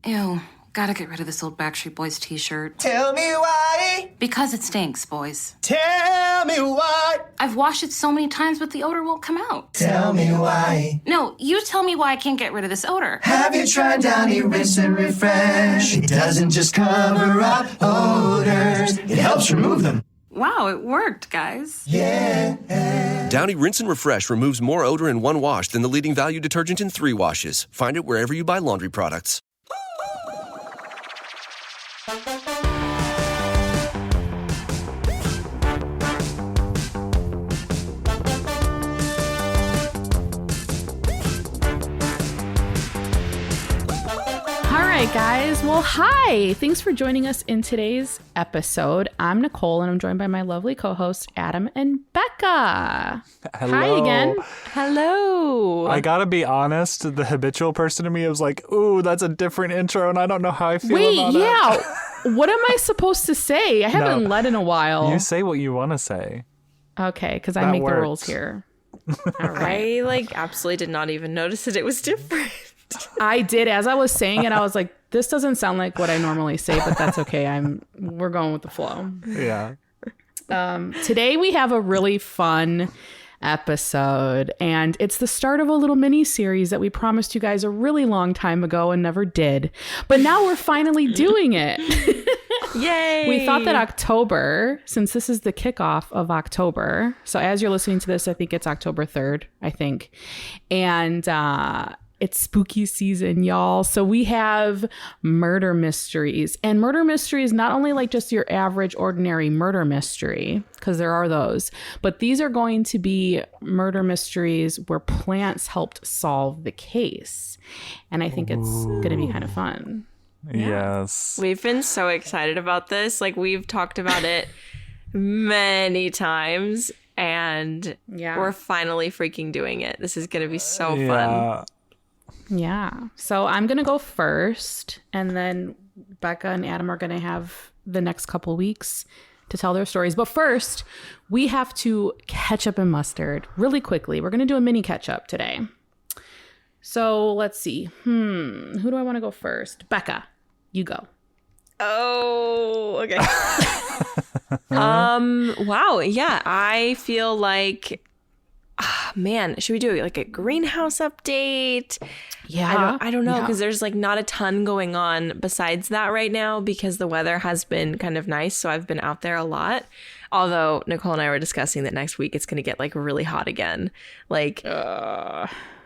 Ew, gotta get rid of this old Backstreet Boys t-shirt. Tell me why. Because it stinks, boys. Tell me why. I've washed it so many times, but the odor won't come out. Tell me why. No, you tell me why I can't get rid of this odor. Have you tried Downy Rinse and Refresh? It doesn't just cover up odors, it helps remove them. Wow, it worked, guys. Yeah. Downy Rinse and Refresh removes more odor in one wash than the leading value detergent in 3 washes. Find it wherever you buy laundry products. All right, guys. Well, hi. Thanks for joining us in today's episode. I'm Nicole, and I'm joined by my lovely co-hosts, Adam and Becca. Hello. Hi again. Hello. I gotta be honest, the habitual person in me was like, ooh, that's a different intro, and I don't know how I feel about it. Yeah. What am I supposed to say? I haven't led in a while. You say what you want to say. Okay, because I That make the works. rules here. All right. I absolutely did not even notice that it was different. I did. As I was saying it, I was like, this doesn't sound like what I normally say, but that's okay. We're going with the flow. Yeah. Today we have a really fun episode, and it's the start of a little mini series that we promised you guys a really long time ago and never did. But now we're finally doing it. Yay. We thought that October, since this is the kickoff of October, so as you're listening to this, I think it's October 3rd, I think. And it's spooky season, y'all. So we have murder mysteries. And murder mysteries, not only like just your average, ordinary murder mystery, because there are those, but these are going to be murder mysteries where plants helped solve the case. And I think it's going to be kind of fun. Yes. We've been so excited about this. We've talked about it many times, and we're finally freaking doing it. This is going to be so fun. Yeah. So I'm going to go first, and then Becca and Adam are going to have the next couple weeks to tell their stories. But first, we have to ketchup and mustard really quickly. We're going to do a mini catch-up today. So let's see. Who do I want to go first? Becca, you go. Oh, okay. Wow. Yeah, I feel like, man, should we do like a greenhouse update? Yeah. I don't know, because there's not a ton going on besides that right now, because the weather has been kind of nice. So I've been out there a lot. Although Nicole and I were discussing that next week it's going to get really hot again.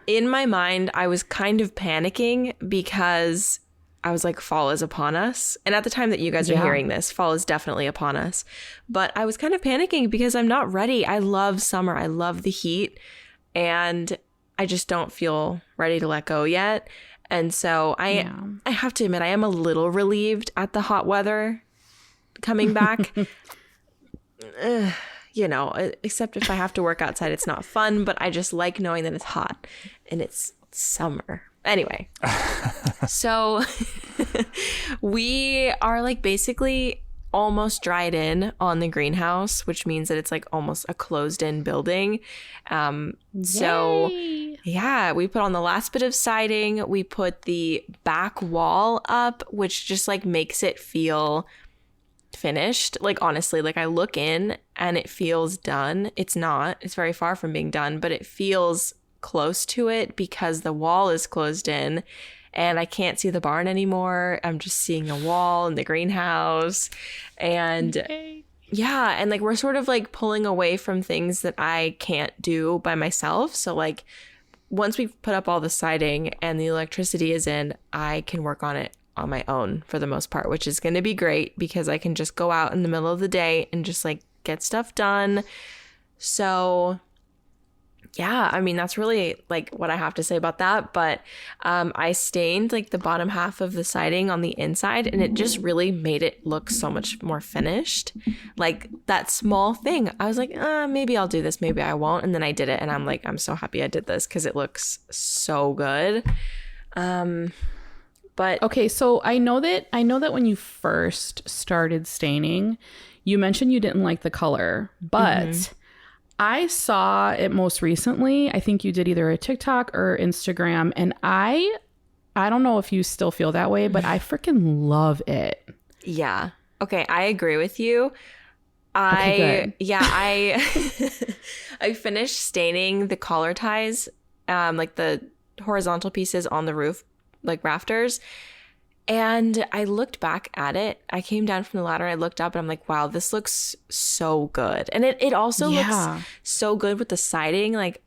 In my mind, I was kind of panicking because I was like, fall is upon us. And at the time that you guys are hearing this, fall is definitely upon us. But I was kind of panicking because I'm not ready. I love summer. I love the heat. And I just don't feel ready to let go yet. And so I have to admit, I am a little relieved at the hot weather coming back. Except if I have to work outside, it's not fun. But I just like knowing that it's hot and it's summer. Anyway, so we are basically almost dried in on the greenhouse, which means that it's almost a closed in building. So yeah, we put on the last bit of siding. We put the back wall up, which just makes it feel finished. Honestly, I look in and it feels done. It's not. It's very far from being done, but it feels close to it because the wall is closed in and I can't see the barn anymore. I'm just seeing a wall in the greenhouse. And and we're sort of pulling away from things that I can't do by myself. So once we've put up all the siding and the electricity is in, I can work on it on my own for the most part, which is going to be great because I can just go out in the middle of the day and just get stuff done. So yeah, I mean, that's really what I have to say about that. But I stained the bottom half of the siding on the inside, and it just really made it look so much more finished. That small thing, I was maybe I'll do this, maybe I won't. And then I did it, and I'm so happy I did this because it looks so good. But okay, so I know that when you first started staining, you mentioned you didn't like the color, but I saw it most recently. I think you did either a TikTok or Instagram, and I I don't know if you still feel that way, but I freaking love it. Yeah. Okay, I agree with you. Okay, good. I finished staining the collar ties, like the horizontal pieces on the roof, like rafters. And I looked back at it. I came down from the ladder. I looked up and I'm like, wow, this looks so good. And it also looks so good with the siding. Like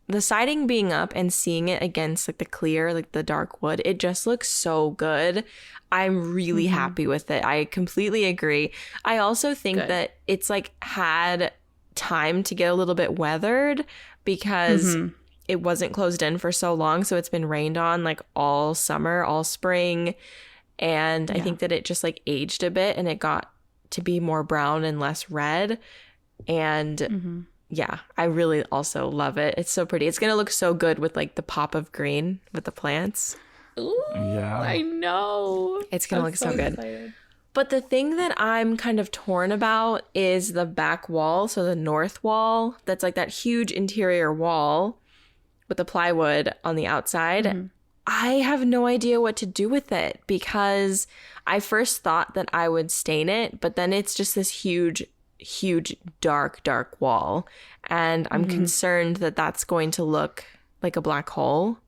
the siding being up and seeing it against like the clear, like the dark wood, it just looks so good. I'm really happy with it. I completely agree. I also think that it's like had time to get a little bit weathered because it wasn't closed in for so long. So it's been rained on like all summer, all spring. And I think that it just like aged a bit and it got to be more brown and less red. And yeah, I really also love it. It's so pretty. It's going to look so good with like the pop of green with the plants. Ooh, Yeah. I know. It's going to look so good. Excited. But the thing that I'm kind of torn about is the back wall. So the north wall, that's like that huge interior wall with the plywood on the outside. I have no idea what to do with it because I first thought that I would stain it, but then it's just this huge, dark wall. And I'm concerned that that's going to look like a black hole.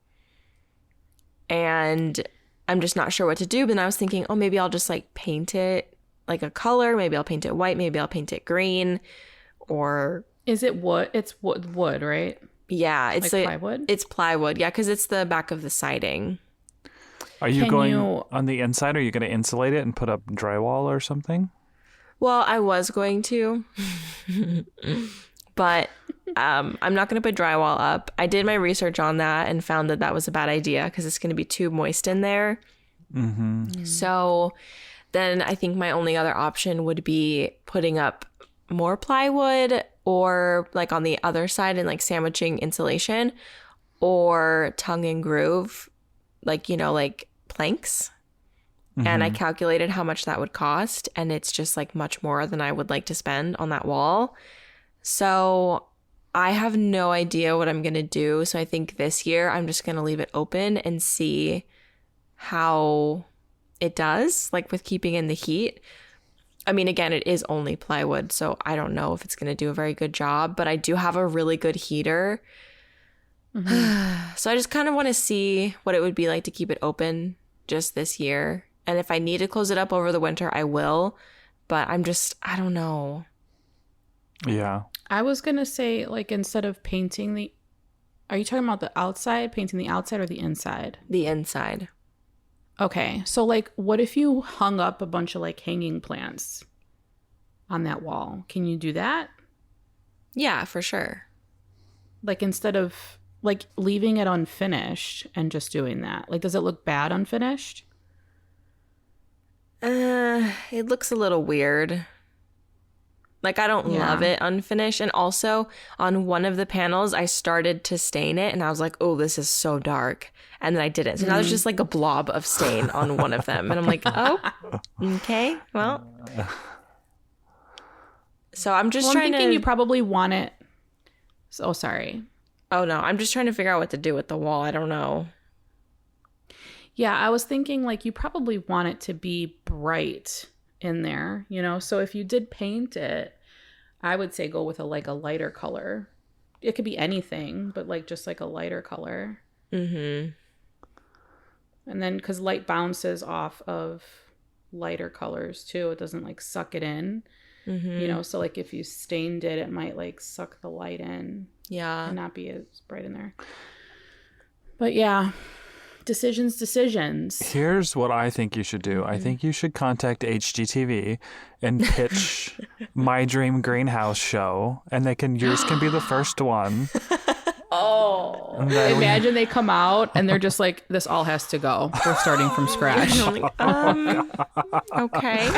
And I'm just not sure what to do. But then I was thinking, oh, maybe I'll just like paint it like a color. Maybe I'll paint it white. Maybe I'll paint it green. Or is it wood? It's wood, right? yeah, it's Like plywood? It's plywood. Yeah, because it's the back of the siding. Are you Can going you- on the inside? Are you going to insulate it and put up drywall or something? Well, I was going to, but I'm not going to put drywall up. I did my research on that and found that that was a bad idea because it's going to be too moist in there. So then I think my only other option would be putting up more plywood or like on the other side and like sandwiching insulation or tongue and groove, like, you know, like planks. And I calculated how much that would cost, and it's just like much more than I would like to spend on that wall. So I have no idea what I'm going to do. So I think this year I'm just going to leave it open and see how it does, like with keeping in the heat. I mean, again, it is only plywood, so I don't know if it's going to do a very good job, but I do have a really good heater. So I just kind of want to see what it would be like to keep it open just this year. And if I need to close it up over the winter, I will. But I don't know. Yeah. I was going to say, like, instead of painting are you talking about the outside, painting the outside or the inside? The inside. Okay. So, like, what if you hung up a bunch of, like, hanging plants on that wall? Can you do that? Yeah, for sure. Like, instead of, like, leaving it unfinished and just doing that? Like, does it look bad unfinished? It looks a little weird. Like, I don't love it unfinished. And also, on one of the panels, I started to stain it, and I was like, oh, this is so dark. And then I didn't. So now there's just, like, a blob of stain on one of them. And I'm like, oh, okay, well. So I'm just trying thinking to... you probably want it... Oh, sorry. Oh, no, I'm just trying to figure out what to do with the wall. I don't know. Yeah, I was thinking, like, you probably want it to be bright in there, you know? So if you did paint it, I would say go with a lighter color. It could be anything, but, like, just, like, a lighter color. And then, because light bounces off of lighter colors, too. It doesn't, like, suck it in, you know? So, like, if you stained it, it might, like, suck the light in. Yeah. And not be as bright in there. But, yeah. Decisions. Here's what I think you should do. I think you should contact HGTV and pitch My Dream Greenhouse show, and yours can be the first one. Oh, imagine they come out and they're just like, this all has to go. We're starting from scratch. Okay.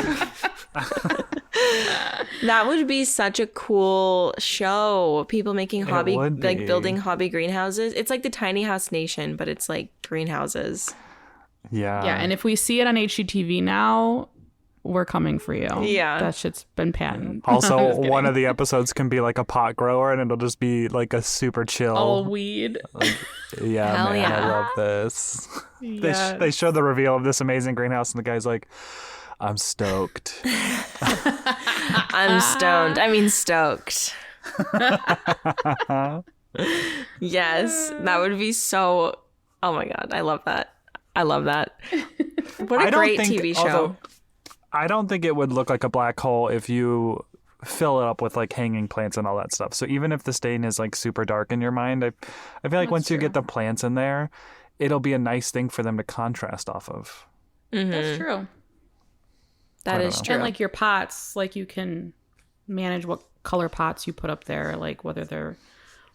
That would be such a cool show. People making building hobby greenhouses. It's like the Tiny House Nation, but it's like greenhouses. Yeah. Yeah, and if we see it on HGTV now, we're coming for you. Yeah. That shit's been patented. Also, one of the episodes can be like a pot grower, and it'll just be like a super chill. All weed. Yeah, Hell man, yeah. I love this. Yes. They show the reveal of this amazing greenhouse, and the guy's like, I'm stoked. I'm stoned. I mean, stoked. Yes, that would be so. Oh my God, I love that. I love that. What a great TV show. Although, I don't think it would look like a black hole if you fill it up with like hanging plants and all that stuff. So even if the stain is like super dark in your mind, I feel like once you get the plants in there, it'll be a nice thing for them to contrast off of. That's true. That is true. And like your pots, like you can manage what color pots you put up there, like whether they're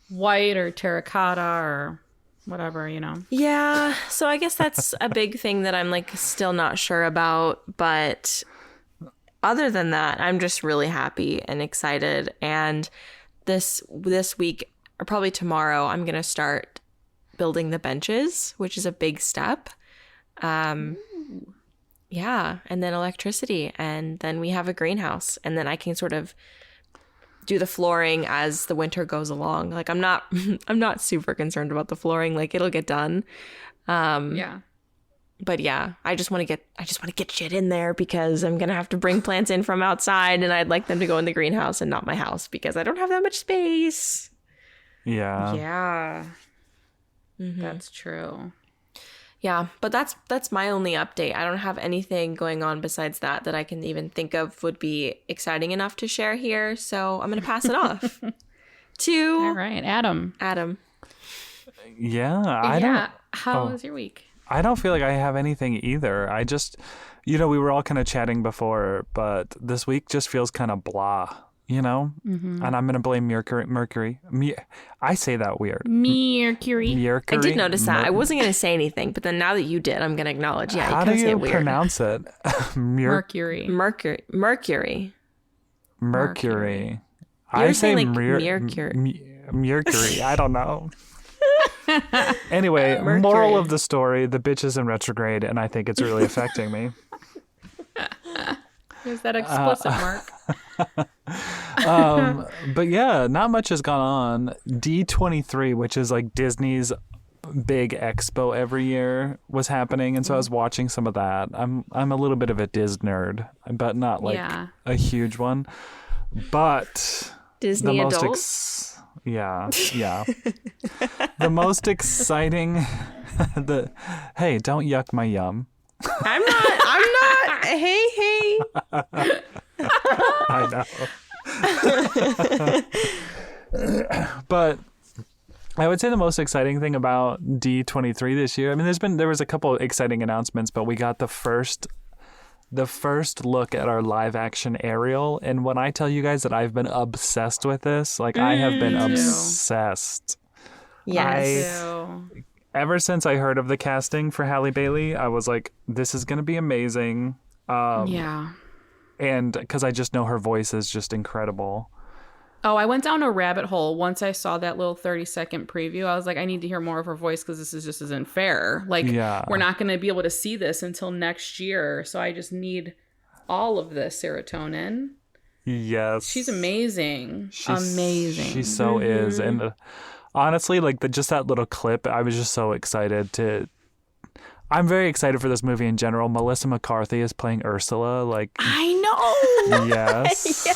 white or terracotta or whatever, you know. Yeah, so I guess that's a big thing that I'm like still not sure about, but other than that, I'm just really happy and excited. And this week, or probably tomorrow, I'm gonna start building the benches, which is a big step. Yeah, and then electricity, and then we have a greenhouse, and then I can sort of do the flooring as the winter goes along. Like I'm not super concerned about the flooring. Like it'll get done. Yeah. But yeah, I just want to get shit in there because I'm going to have to bring plants in from outside, and I'd like them to go in the greenhouse and not my house because I don't have that much space. Yeah. Yeah. That's true. Yeah, but that's my only update. I don't have anything going on besides that I can even think of would be exciting enough to share here. So I'm going to pass it off to All right, Adam. Yeah. I don't. How was your week? I don't feel like I have anything either. I just, we were all kind of chatting before, but this week just feels kind of blah, And I'm going to blame Mercury. I say that weird. Mercury. I did notice that. I wasn't going to say anything, but then now that you did, I'm going to acknowledge. Yeah, how do you pronounce it? Mercury. Mercury. I say like Mercury. Mercury. I don't know. Anyway, moral of the story: the bitch is in retrograde, and I think it's really affecting me. Is that explicit, Mark? But yeah, not much has gone on. D23, which is like Disney's big expo every year, was happening, and so I was watching some of that. I'm a little bit of a Disney nerd, but not like a huge one. But Disney the most adult. Yeah. The most exciting. Hey, don't yuck my yum. I'm not. Hey. I know. But I would say the most exciting thing about D23 this year, I mean, there was a couple of exciting announcements, but we got the first look at our live action Ariel. And when I tell you guys that I've been obsessed with this, like I have been obsessed. Yes. Ever since I heard of the casting for Halle Bailey, I was like, this is going to be amazing. Yeah. And because I just know her voice is just incredible. Oh, I went down a rabbit hole once I saw that little 30-second preview. I was like, I need to hear more of her voice because this just isn't fair. Like, we're not going to be able to see this until next year. So I just need all of this serotonin. Yes. She's amazing. Amazing. She so is. And honestly, like just that little clip, I was just so excited I'm very excited for this movie in general. Melissa McCarthy is playing Ursula. Like, I know. Yes. Yeah.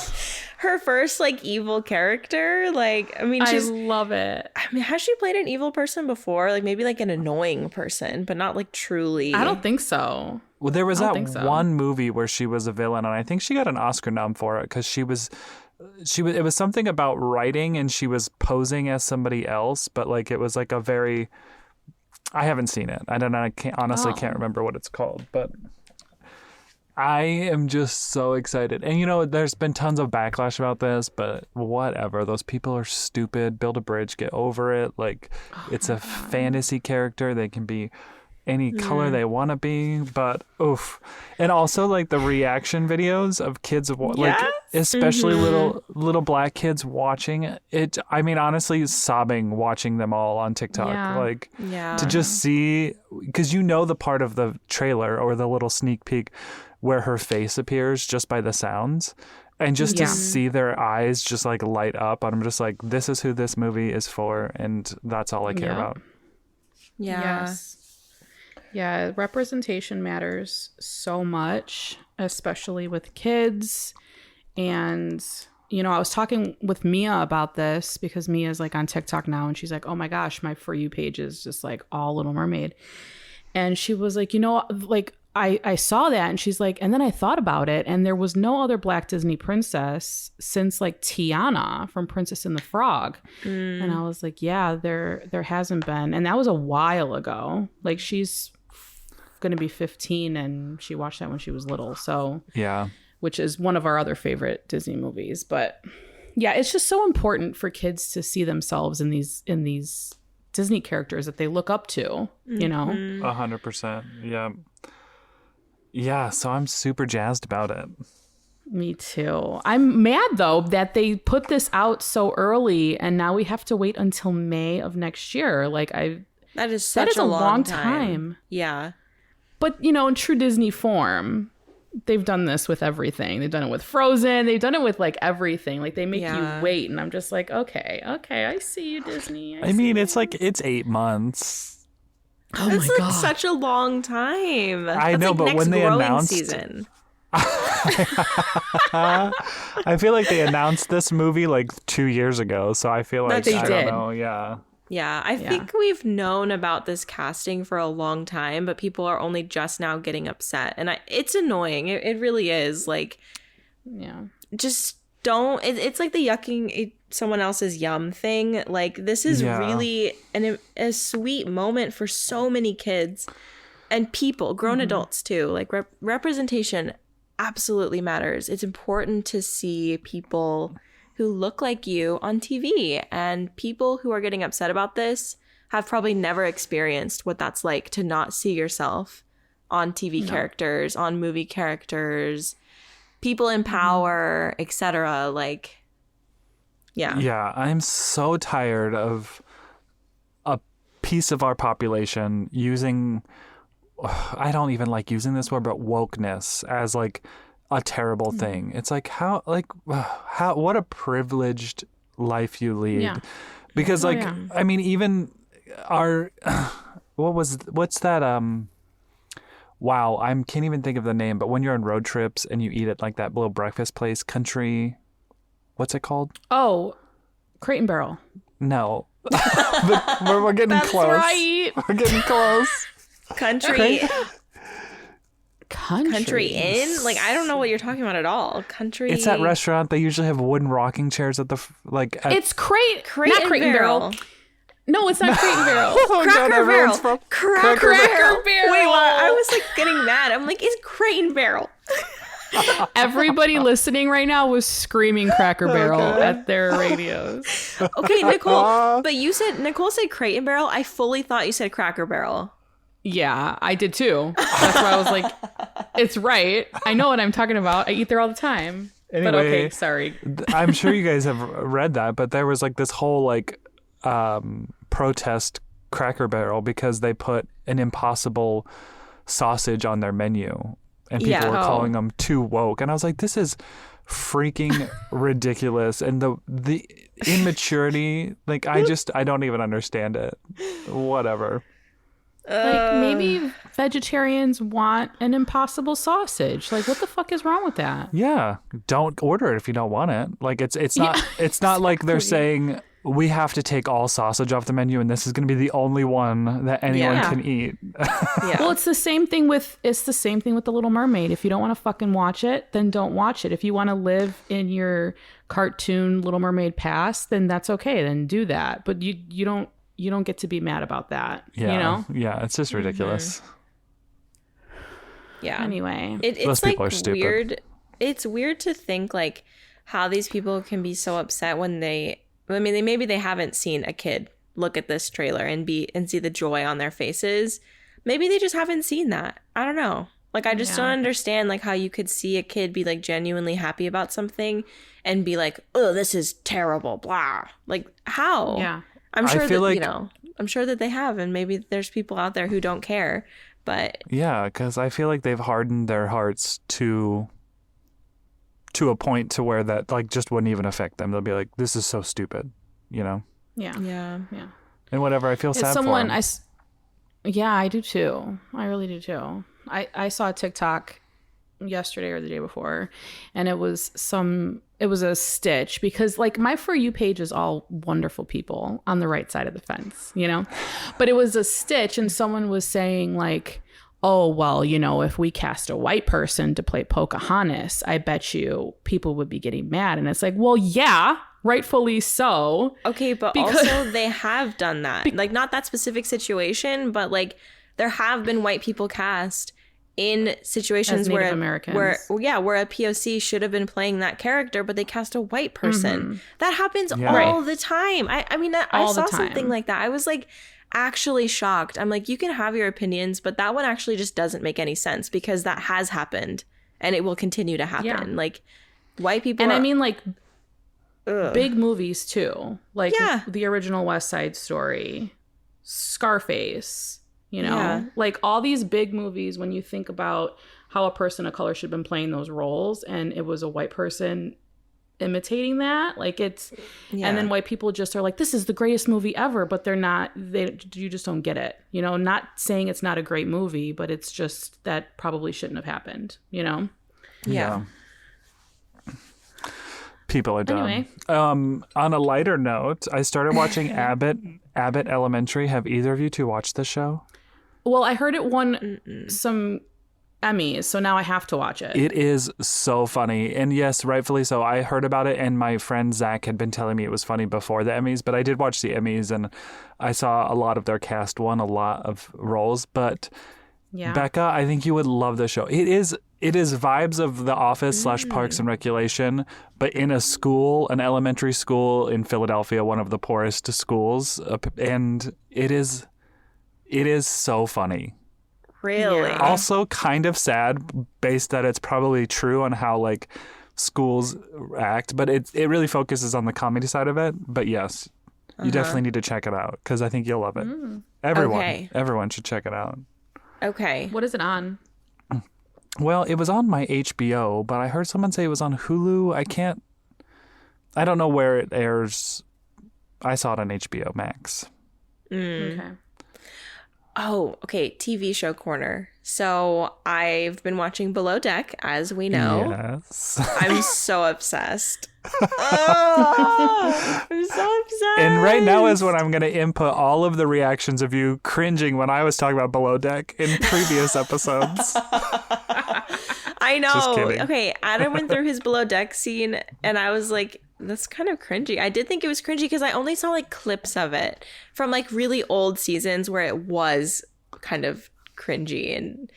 Her first like evil character. Like, I mean, I love it. I mean, has she played an evil person before? Like maybe like an annoying person, but not like truly. I don't think so. Well, there was that one movie where she was a villain, and I think she got an Oscar nom for it because it was something about writing, and she was posing as somebody else, but like it was like a very. I haven't seen it. I don't know. I can't remember what it's called, but I am just so excited. And there's been tons of backlash about this, but whatever. Those people are stupid. Build a bridge. Get over it. Like, it's a fantasy character. They can be any color they want to be, but oof. And also like the reaction videos of kids like especially little black kids watching it. I mean, honestly, sobbing watching them all on TikTok. Like to just see, because the part of the trailer or the little sneak peek where her face appears just by the sounds. And just to see their eyes just like light up, I'm just like, this is who this movie is for, and that's all I care about. Yeah. Yes. Yeah, representation matters so much, especially with kids. And, you know, I was talking with Mia about this because Mia's like on TikTok now, and she's like, oh my gosh, my For You page is just like all Little Mermaid. And she was like, you know, like, I saw that, and she's like, and then I thought about it, and there was no other Black Disney princess since like Tiana from Princess and the Frog. And I was like, yeah, there hasn't been. And that was a while ago. Like, she's going to be 15, and she watched that when she was little. So, yeah, which is one of our other favorite Disney movies. But yeah, it's just so important for kids to see themselves in these Disney characters that they look up to, you know? 100%. Yeah. Yeah, so I'm super jazzed about it. Me too. I'm mad though that they put this out so early, and now we have to wait until May of next year. Like that is such a long time. time. Yeah. But you know, in true Disney form, they've done this with everything. They've done it with Frozen. They've done it with like everything. Like they make you wait, and I'm just like, okay, I see you, Disney. I mean, it's like it's 8 months. Oh That's my like god, such a long time. I know, like but next when they growing announced season. I feel like they announced this movie like 2 years ago, so I feel like They I did. don't know. Yeah. Yeah, I think we've known about this casting for a long time, but people are only just now getting upset, and it's annoying. It really is. Like, yeah. just don't. It's like the yucking someone else's yum thing. Like, this is really a sweet moment for so many kids and people, grown adults too. Like, representation absolutely matters. It's important to see people who look like you on TV, and people who are getting upset about this have probably never experienced what that's like to not see yourself on TV characters, on movie characters, people in power, etc. Like, yeah, I'm so tired of a piece of our population using, I don't even like using this word, but wokeness as like a terrible thing. It's like, how what a privileged life you lead. Because I mean, even our what's that wow, I can't even think of the name, but when you're on road trips and you eat at like that little breakfast place, Country, what's it called? Oh, Crate and Barrel. No. we're getting That's close. right. We're getting close. Country Inn? Like, I don't know what you're talking about at all. Country. It's that restaurant. They usually have wooden rocking chairs at the It's Crate Crate and Barrel. No, it's not Crate and Barrel. Cracker Barrel. Cracker Barrel. Barrel. Wait, what? I was like getting mad. I'm like, it's Crate and Barrel. Everybody listening right now was screaming Cracker Barrel at their radios. Okay, Nicole, but Nicole said Crate and Barrel. I fully thought you said Cracker Barrel. Yeah, I did too. That's why I was like, it's right. I know what I'm talking about. I eat there all the time. Anyway, but okay, sorry. I'm sure you guys have read that, but there was like this whole like protest Cracker Barrel because they put an Impossible sausage on their menu, and people were calling them too woke. And I was like, this is freaking ridiculous. And the immaturity, like I don't even understand it. Whatever. Like, maybe vegetarians want an Impossible sausage. Like, what the fuck is wrong with that? Yeah, don't order it if you don't want it. Like, it's not like they're saying we have to take all sausage off the menu and this is going to be the only one that anyone can eat. Well, it's the same thing with The Little Mermaid. If you don't want to fucking watch it, then don't watch it. If you want to live in your cartoon Little Mermaid past, then that's okay. Then do that. But you don't get to be mad about that. Yeah. You know? Yeah, it's just ridiculous. Yeah. Anyway. It's Those people are stupid. Weird. It's weird to think like how these people can be so upset when maybe they haven't seen a kid look at this trailer and see the joy on their faces. Maybe they just haven't seen that. I don't know. Like, I just don't understand like how you could see a kid be like genuinely happy about something and be like, oh, this is terrible, blah. Like, how? Yeah. I'm sure I feel that, like, I'm sure that they have, and maybe there's people out there who don't care. But Yeah, because I feel like they've hardened their hearts to a point to where that like just wouldn't even affect them. They'll be like, "This is so stupid," you know. Yeah. yeah. And whatever, I feel It's sad someone for 'em. Yeah, I do too. I really do too. I saw a TikTok yesterday or the day before, and it was a stitch, because like my For You page is all wonderful people on the right side of the fence, you know, but it was a stitch, and someone was saying like, oh, well, you know, if we cast a white person to play Pocahontas, I bet you people would be getting mad. And it's like, well, yeah, rightfully so. Okay, but also they have done that. Like, not that specific situation, but like there have been white people cast in situations As Native Americans. where a POC should have been playing that character, but they cast a white person. That happens all the time. I mean, I saw something like that. I was like actually shocked. I'm like, you can have your opinions, but that one actually just doesn't make any sense, because that has happened and it will continue to happen. Yeah. Like, white people And are, I mean, like, big movies too, like Yeah. the original West Side Story, Scarface, you know, Yeah. like all these big movies, when you think about how a person of color should have been playing those roles and it was a white person imitating that, like it's and then white people just are like, this is the greatest movie ever, but you just don't get it, you know. Not saying it's not a great movie, but it's just that probably shouldn't have happened, you know. yeah. People are dumb. Anyway. On a lighter note, I started watching Abbott Elementary. Have either of you two watched the show? Well, I heard it won some Emmys, so now I have to watch it. It is so funny. And yes, rightfully so. I heard about it, and my friend Zach had been telling me it was funny before the Emmys, but I did watch the Emmys, and I saw a lot of their cast won a lot of roles. But Yeah. Becca, I think you would love the show. It is vibes of The Office / Parks and Recreation, but in a school, an elementary school in Philadelphia, one of the poorest schools, and it is so funny. Really? Yeah. Also kind of sad, based that it's probably true on how like schools act, but it really focuses on the comedy side of it. But yes, you definitely need to check it out, because I think you'll love it. Everyone should check it out. Okay. What is it on? Well, it was on my HBO, but I heard someone say it was on Hulu. I don't know where it airs. I saw it on HBO Max. Okay. Oh, okay. TV show corner. So I've been watching Below Deck, as we know. Yes. I'm so obsessed. Oh, I'm so obsessed. And right now is when I'm going to input all of the reactions of you cringing when I was talking about Below Deck in previous episodes. I Just know. kidding. Okay, Adam went through his Below Deck scene, and I was like, that's kind of cringy. I did think it was cringy because I only saw like clips of it from like really old seasons where it was kind of cringy,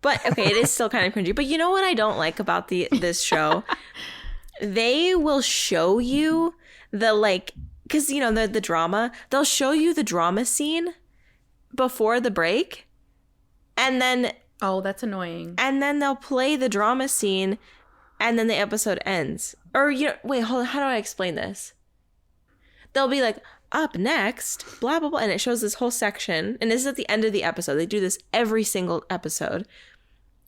but okay, it is still kind of cringy. But you know what I don't like about this show? They will show you the like, because you know the drama. They'll show you the drama scene before the break, and then that's annoying. and then they'll play the drama scene, and then the episode ends. Or, you know, wait, hold on. How do I explain this? They'll be like, up next, blah, blah, blah. And it shows this whole section. And this is at the end of the episode. They do this every single episode.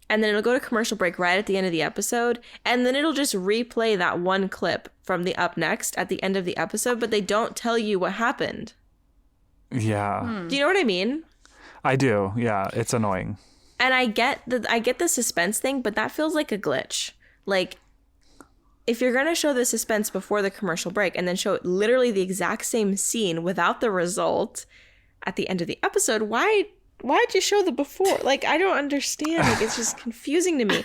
And then it'll go to commercial break right at the end of the episode. And then it'll just replay that one clip from the up next at the end of the episode. But they don't tell you what happened. Yeah. Do you know what I mean? I do. Yeah. It's annoying. And I get the suspense thing, but that feels like a glitch. Like, if you're going to show the suspense before the commercial break and then show literally the exact same scene without the result at the end of the episode, why'd you show the before? Like, I don't understand. Like, it's just confusing to me.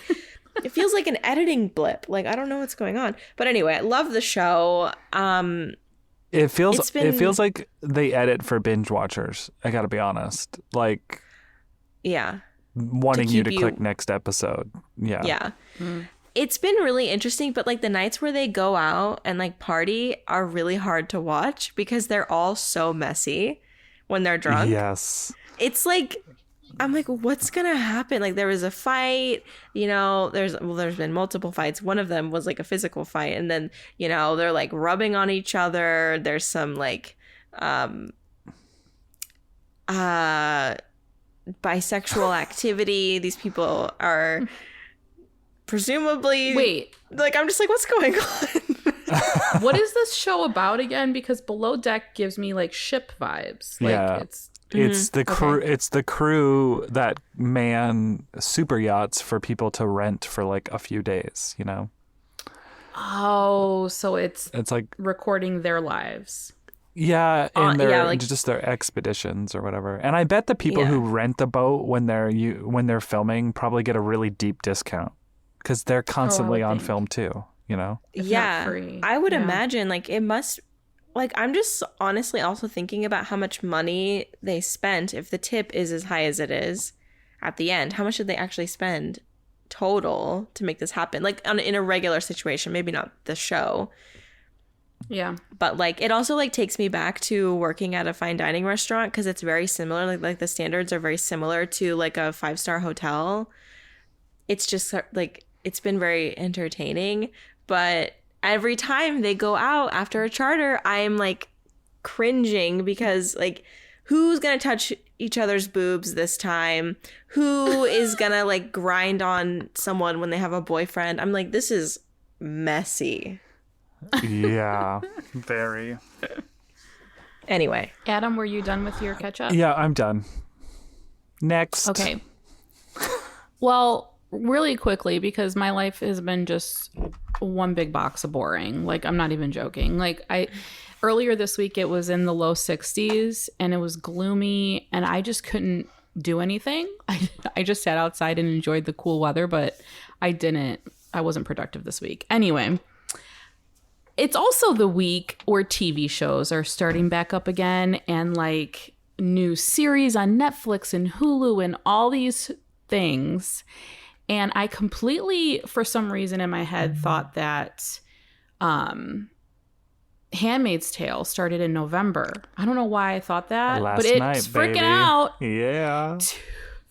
It feels like an editing blip. Like, I don't know what's going on. But anyway, I love the show. It feels like they edit for binge watchers. I got to be honest. Like, Yeah. wanting you to click next episode. Yeah. Yeah. It's been really interesting, but like the nights where they go out and like party are really hard to watch because they're all so messy when they're drunk. Yes. It's like, I'm like, what's gonna happen? Like, there was a fight, you know, there's been multiple fights. One of them was like a physical fight, and then, you know, they're like rubbing on each other. There's some like bisexual activity. These people are presumably... Wait. Like, I'm just like, what's going on? What is this show about again? Because Below Deck gives me like ship vibes. Like, Yeah. It's the crew. It's the crew that man super yachts for people to rent for like a few days. You know. Oh, so it's like recording their lives. Yeah, and their like, just their expeditions or whatever. And I bet the people who rent the boat when they're filming probably get a really deep discount because they're constantly on film too. You know. It's not free. I would imagine like it must. Like, I'm just honestly also thinking about how much money they spent. If the tip is as high as it is at the end, how much did they actually spend total to make this happen? Like, in a regular situation, maybe not the show. Yeah. But, like, it also, like, takes me back to working at a fine dining restaurant because it's very similar. Like, the standards are very similar to, like, a 5-star hotel. It's just, like, it's been very entertaining. But every time they go out after a charter, I'm like cringing because like who's gonna touch each other's boobs this time? Who is gonna like grind on someone when they have a boyfriend? I'm like, this is messy. Yeah, very. Anyway, Adam, were you done with your catch up? Yeah, I'm done. Next. Okay. Well, really quickly, because my life has been just one big box of boring. Like, I'm not even joking. Like, earlier this week, it was in the low 60s and it was gloomy and I just couldn't do anything. I just sat outside and enjoyed the cool weather, but I wasn't productive this week. Anyway, it's also the week where TV shows are starting back up again and like new series on Netflix and Hulu and all these things. And I completely, for some reason in my head, thought that Handmaid's Tale started in November. I don't know why I thought that, Last but it's night, freaking baby. out. Yeah.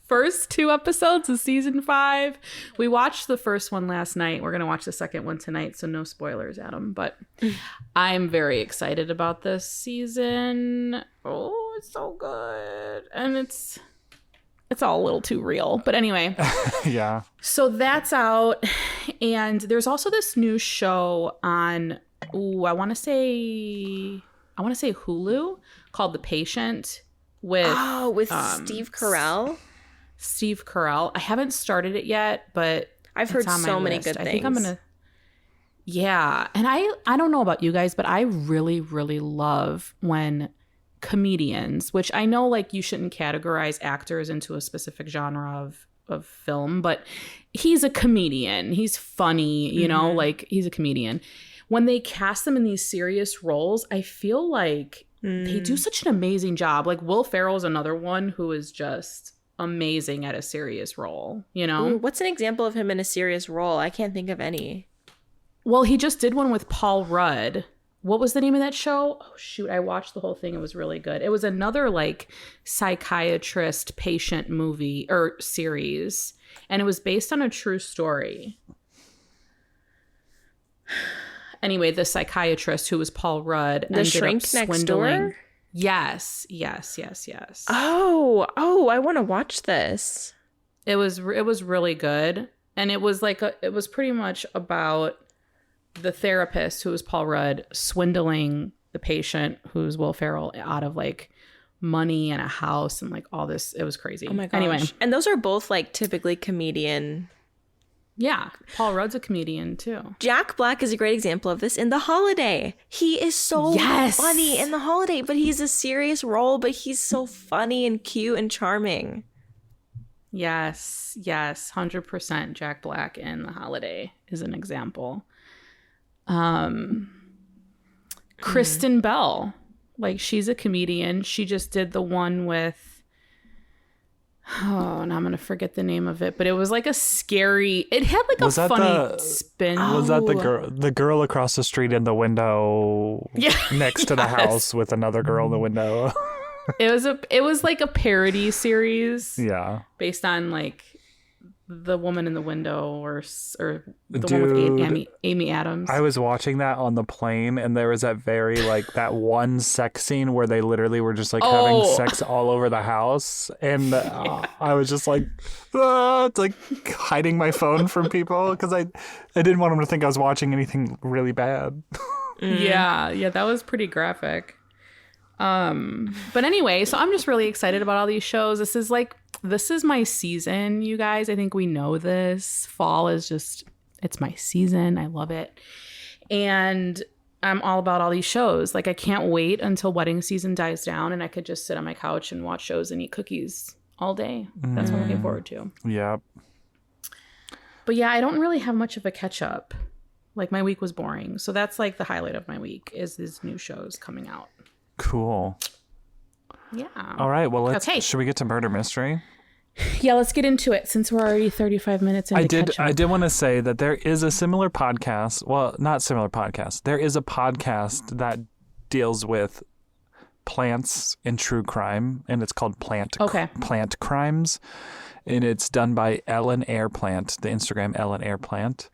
First 2 episodes of season 5. We watched the first one last night. We're going to watch the second one tonight, so no spoilers, Adam. But I'm very excited about this season. Oh, it's so good. And it's all a little too real. But anyway. Yeah. So that's out. And there's also this new show on, I want to say Hulu called The Patient with Steve Carell. Steve Carell. I haven't started it yet, but I've heard it's on my so many list. good I things. think I'm going to. Yeah. And I don't know about you guys, but I really, really love when comedians, which I know like you shouldn't categorize actors into a specific genre of film, but he's a comedian. He's funny, you know, like he's a comedian. When they cast them in these serious roles, I feel like they do such an amazing job. Like Will Ferrell's another one who is just amazing at a serious role, you know? Ooh, what's an example of him in a serious role? I can't think of any. Well, he just did one with Paul Rudd. What was the name of that show? Oh, shoot. I watched the whole thing. It was really good. It was another like psychiatrist patient movie or series. And it was based on a true story. Anyway, the psychiatrist who was Paul Rudd The Shrink Next Door? Yes. Oh, I want to watch this. It was really good. And it was like it was pretty much about the therapist who was Paul Rudd swindling the patient who's Will Ferrell out of like money and a house and like all this. It was crazy. Oh my gosh. Anyway. And those are both like typically comedian. Yeah. Paul Rudd's a comedian too. Jack Black is a great example of this in The Holiday. He is so funny in The Holiday, but he's a serious role, but he's so funny and cute and charming. Yes. 100% Jack Black in The Holiday is an example. Kristen Bell, like she's a comedian. She just did the one with, and I'm gonna forget the name of it, but it was like a scary. It had like a funny spin. Was that the girl across the street in the window? Yeah, next to the house with another girl in the window. It was like a parody series. Yeah, based on like the woman in the window, or the one Dude, with Amy Adams. I was watching that on the plane, and there was that very that one sex scene where they literally were just having sex all over the house, and I was just hiding my phone from people because I didn't want them to think I was watching anything really bad. Yeah, that was pretty graphic. But anyway, so I'm just really excited about all these shows. This is my season, you guys. I think we know this. Fall is it's my season. I love it. And I'm all about all these shows. I can't wait until wedding season dies down and I could just sit on my couch and watch shows and eat cookies all day. That's what I'm looking forward to. Yep. But yeah, I don't really have much of a catch up. My week was boring. So that's the highlight of my week is these new shows coming out. Cool. Yeah. All right. Well, should we get to murder mystery? Yeah, let's get into it since we're already 35 minutes into I did want to say that there is a similar podcast. Well, not similar podcast. There is a podcast that deals with plants and true crime, and it's called Plant Crimes, and it's done by Ellen Airplant, the Instagram Ellen Airplant.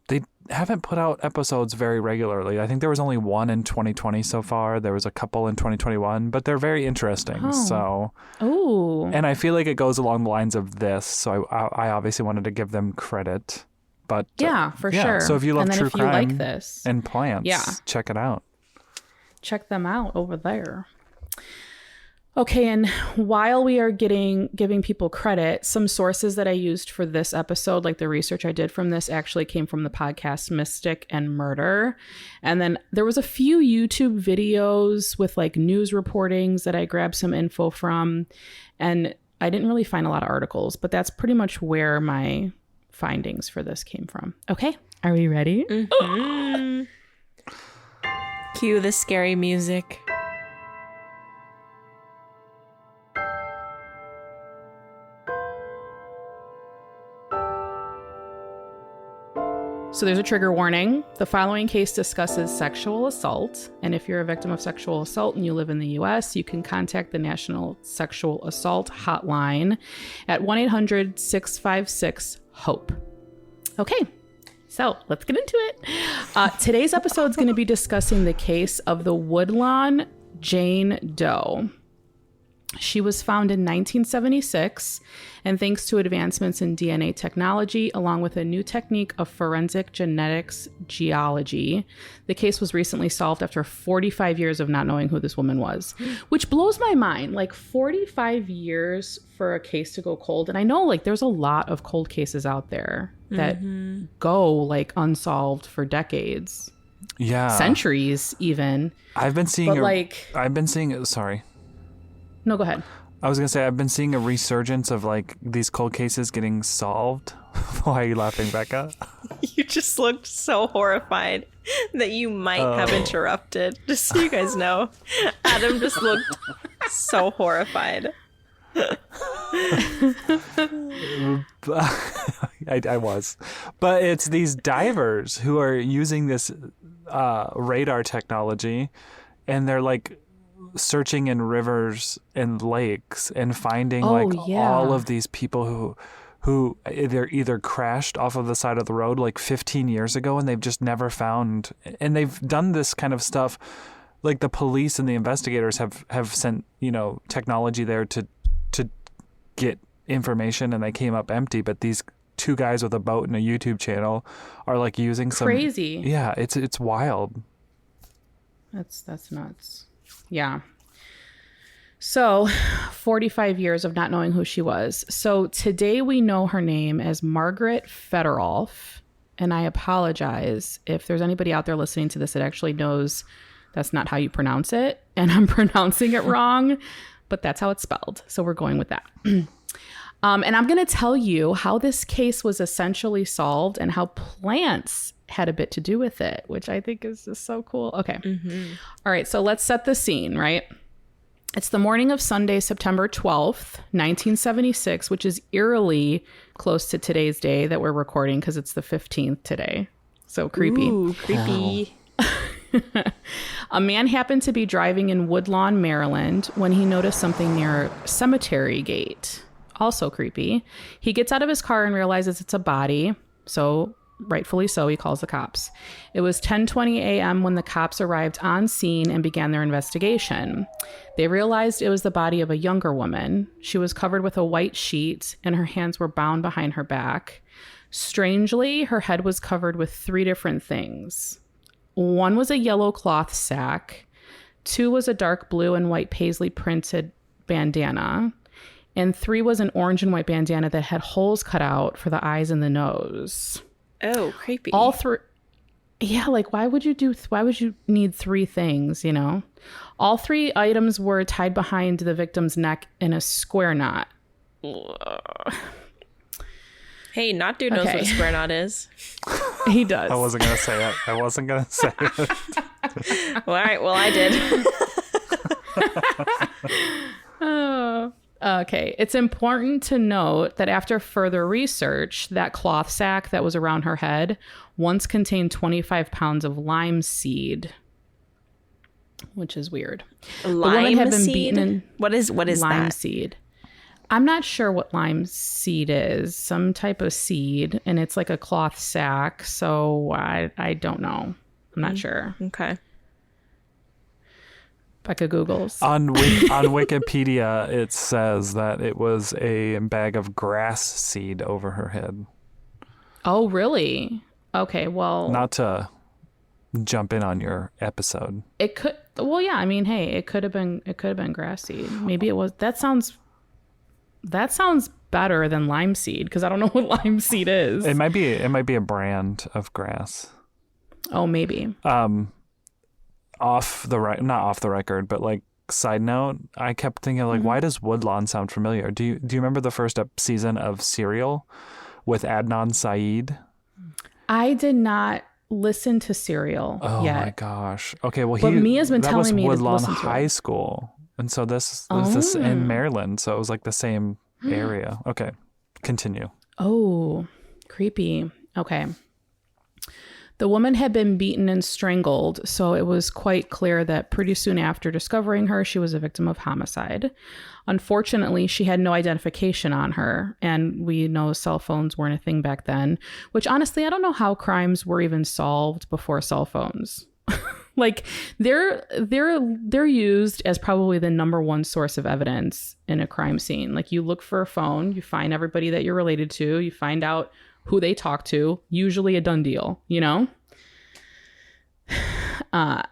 They haven't put out episodes very regularly. I think there was only one in 2020 so far. There was a couple in 2021, but they're very interesting. And I feel like it goes along the lines of this. So I obviously wanted to give them credit. But for sure. So if you love true crime this and plants, check it out. Check them out over there. Okay, and while we are giving people credit, some sources that I used for this episode, the research I did from this, actually came from the podcast Mystic and Murder. And then there was a few YouTube videos with news reportings that I grabbed some info from. And I didn't really find a lot of articles, but that's pretty much where my findings for this came from. Okay, are we ready? Mm-hmm. Cue the scary music. So there's a trigger warning. The following case discusses sexual assault. And if you're a victim of sexual assault and you live in the U.S., you can contact the National Sexual Assault Hotline at 1-800-656-HOPE. Okay, so let's get into it. Today's episode is going to be discussing the case of the Woodlawn Jane Doe. She was found in 1976, and thanks to advancements in DNA technology, along with a new technique of forensic genetics geology, the case was recently solved after 45 years of not knowing who this woman was, which blows my mind. 45 years for a case to go cold. And I know there's a lot of cold cases out there that go unsolved for decades. Yeah. Centuries even. I've been seeing sorry. No, go ahead. I was going to say, I've been seeing a resurgence of these cold cases getting solved. Why are you laughing, Becca? You just looked so horrified that you might have interrupted. Just so you guys know. Adam just looked so horrified. I was. But it's these divers who are using this radar technology, and they're searching in rivers and lakes and finding all of these people who either crashed off of the side of the road 15 years ago, and they've just never found, and they've done this kind of stuff. The police and the investigators have sent technology there to get information, and they came up empty, but these two guys with a boat and a YouTube channel are using some crazy. Yeah, it's wild. That's nuts. Yeah. So 45 years of not knowing who she was. So today we know her name as Margaret Federolf. And I apologize if there's anybody out there listening to this that actually knows that's not how you pronounce it. And I'm pronouncing it wrong, but that's how it's spelled. So we're going with that. And I'm going to tell you how this case was essentially solved and how plants had a bit to do with it, which I think is just so cool. Okay. All right. So let's set the scene, right? It's the morning of Sunday, September 12th, 1976, which is eerily close to today's day that we're recording because it's the 15th today. So creepy. Ooh, creepy. A man happened to be driving in Woodlawn, Maryland, when he noticed something near a cemetery gate. Also creepy. He gets out of his car and realizes it's a body. So rightfully so, he calls the cops. It was 10:20 a.m. when the cops arrived on scene and began their investigation. They realized it was the body of a younger woman. She was covered with a white sheet and her hands were bound behind her back. Strangely, her head was covered with 3 different things. One was a yellow cloth sack. 2 was a dark blue and white paisley printed bandana. And 3 was an orange and white bandana that had holes cut out for the eyes and the nose. Oh, creepy. All 3. Yeah, like why would you need 3 things, you know? All 3 items were tied behind the victim's neck in a square knot. Hey, Knot Dude knows what a square knot is. He does. I wasn't going to say it. All right, well, I did. Oh. Okay. It's important to note that after further research, that cloth sack that was around her head once contained 25 pounds of lime seed, which is weird. Lime the woman had been seed? beaten. What is lime that? seed? I'm not sure what lime seed is. Some type of seed, and it's like a cloth sack. So I don't know. I'm not sure. Okay. Becca Googles. On Wikipedia, it says that it was a bag of grass seed over her head. Oh, really? Okay, well, Not to jump in on your episode. it could. Well, yeah. I mean, hey, it could have been grass seed. Maybe it was. That sounds better than lime seed because I don't know what lime seed is. It might be a brand of grass. Oh, maybe. Not off the record, but like side note, I kept thinking like, why does Woodlawn sound familiar? Do you remember the first season of Serial with Adnan Syed? I did not listen to Serial yet. Oh my gosh. Okay, well, But Mia's been telling me to Woodlawn listen to High it. School, and so this is in Maryland, so it was like the same area. Okay, continue. Oh, creepy. Okay. The woman had been beaten and strangled, so it was quite clear that pretty soon after discovering her, she was a victim of homicide. Unfortunately, she had no identification on her, and we know cell phones weren't a thing back then, which honestly, I don't know how crimes were even solved before cell phones. Like they're used as probably the number one source of evidence in a crime scene. Like you look for a phone, you find everybody that you're related to, you find out who they talk to, usually a done deal, you know?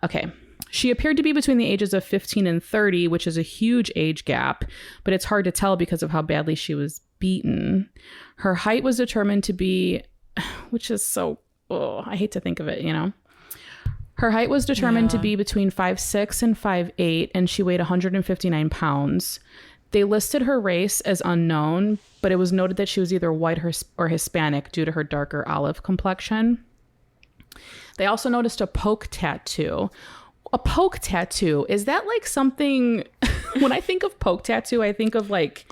Okay. She appeared to be between the ages of 15 and 30, which is a huge age gap, but it's hard to tell because of how badly she was beaten. Her height was determined to be, which is so, I hate to think of it, you know? Her height was determined to be between 5'6" and 5'8", and she weighed 159 pounds. They listed her race as unknown, but it was noted that she was either white or Hispanic due to her darker olive complexion. They also noticed a poke tattoo. A poke tattoo, is that like something... When I think of poke tattoo, I think of like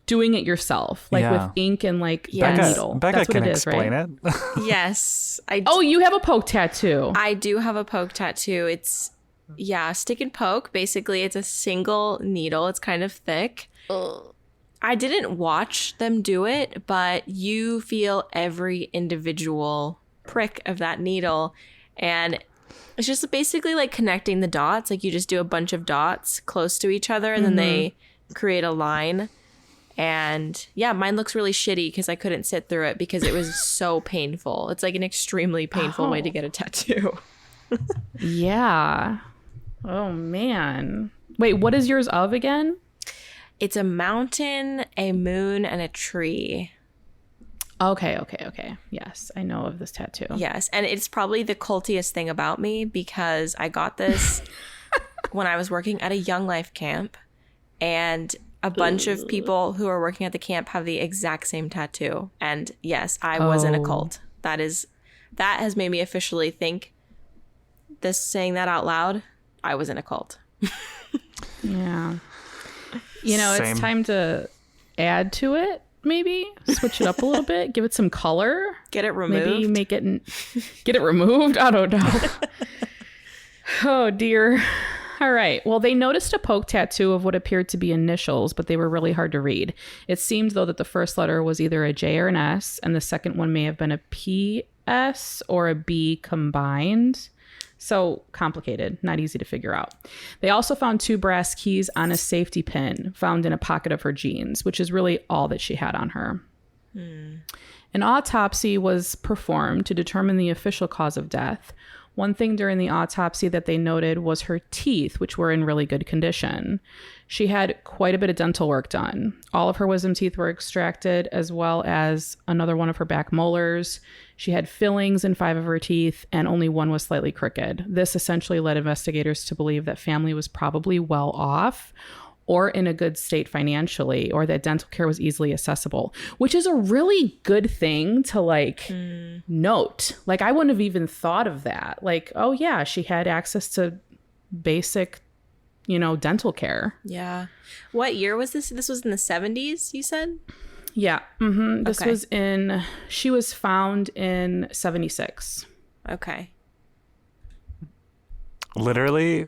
doing it yourself, like with ink and like a needle. Becca That's what can it is, explain right? it. Yes. Oh, you have a poke tattoo. I do have a poke tattoo. It's, stick and poke. Basically, it's a single needle. It's kind of thick. I didn't watch them do it, but you feel every individual prick of that needle. And it's just basically like connecting the dots. Like you just do a bunch of dots close to each other and then they create a line. And mine looks really shitty because I couldn't sit through it because it was so painful. It's like an extremely painful way to get a tattoo. Yeah. Oh, man. Wait, what is yours of again? It's a mountain, a moon, and a tree. Okay. Yes, I know of this tattoo. Yes, and it's probably the cultiest thing about me because I got this when I was working at a Young Life camp, and a bunch of people who are working at the camp have the exact same tattoo. And yes, I was in a cult. That has made me officially think this, saying that out loud, I was in a cult. Yeah. You know, Same. It's time to add to it, maybe. Switch it up a little bit. Give it some color. Get it removed. Maybe make it... Get it removed? I don't know. Oh, dear. All right. Well, they noticed a poke tattoo of what appeared to be initials, but they were really hard to read. It seemed, though, that the first letter was either a J or an S, and the second one may have been a PS or a B combined. So complicated, not easy to figure out. They also found 2 brass keys on a safety pin found in a pocket of her jeans, which is really all that she had on her. An autopsy was performed to determine the official cause of death. One thing during the autopsy that they noted was her teeth, which were in really good condition. She had quite a bit of dental work done. All of her wisdom teeth were extracted, as well as another one of her back molars. She had fillings in 5 of her teeth, and only one was slightly crooked. This essentially led investigators to believe that family was probably well off or in a good state financially, or that dental care was easily accessible, which is a really good thing to note. Like, I wouldn't have even thought of that. Like, oh yeah, she had access to basic, dental care. Yeah. What year was this? This was in the 70s, you said? Yeah. Mm-hmm. This was she was found in 76. Okay. Literally,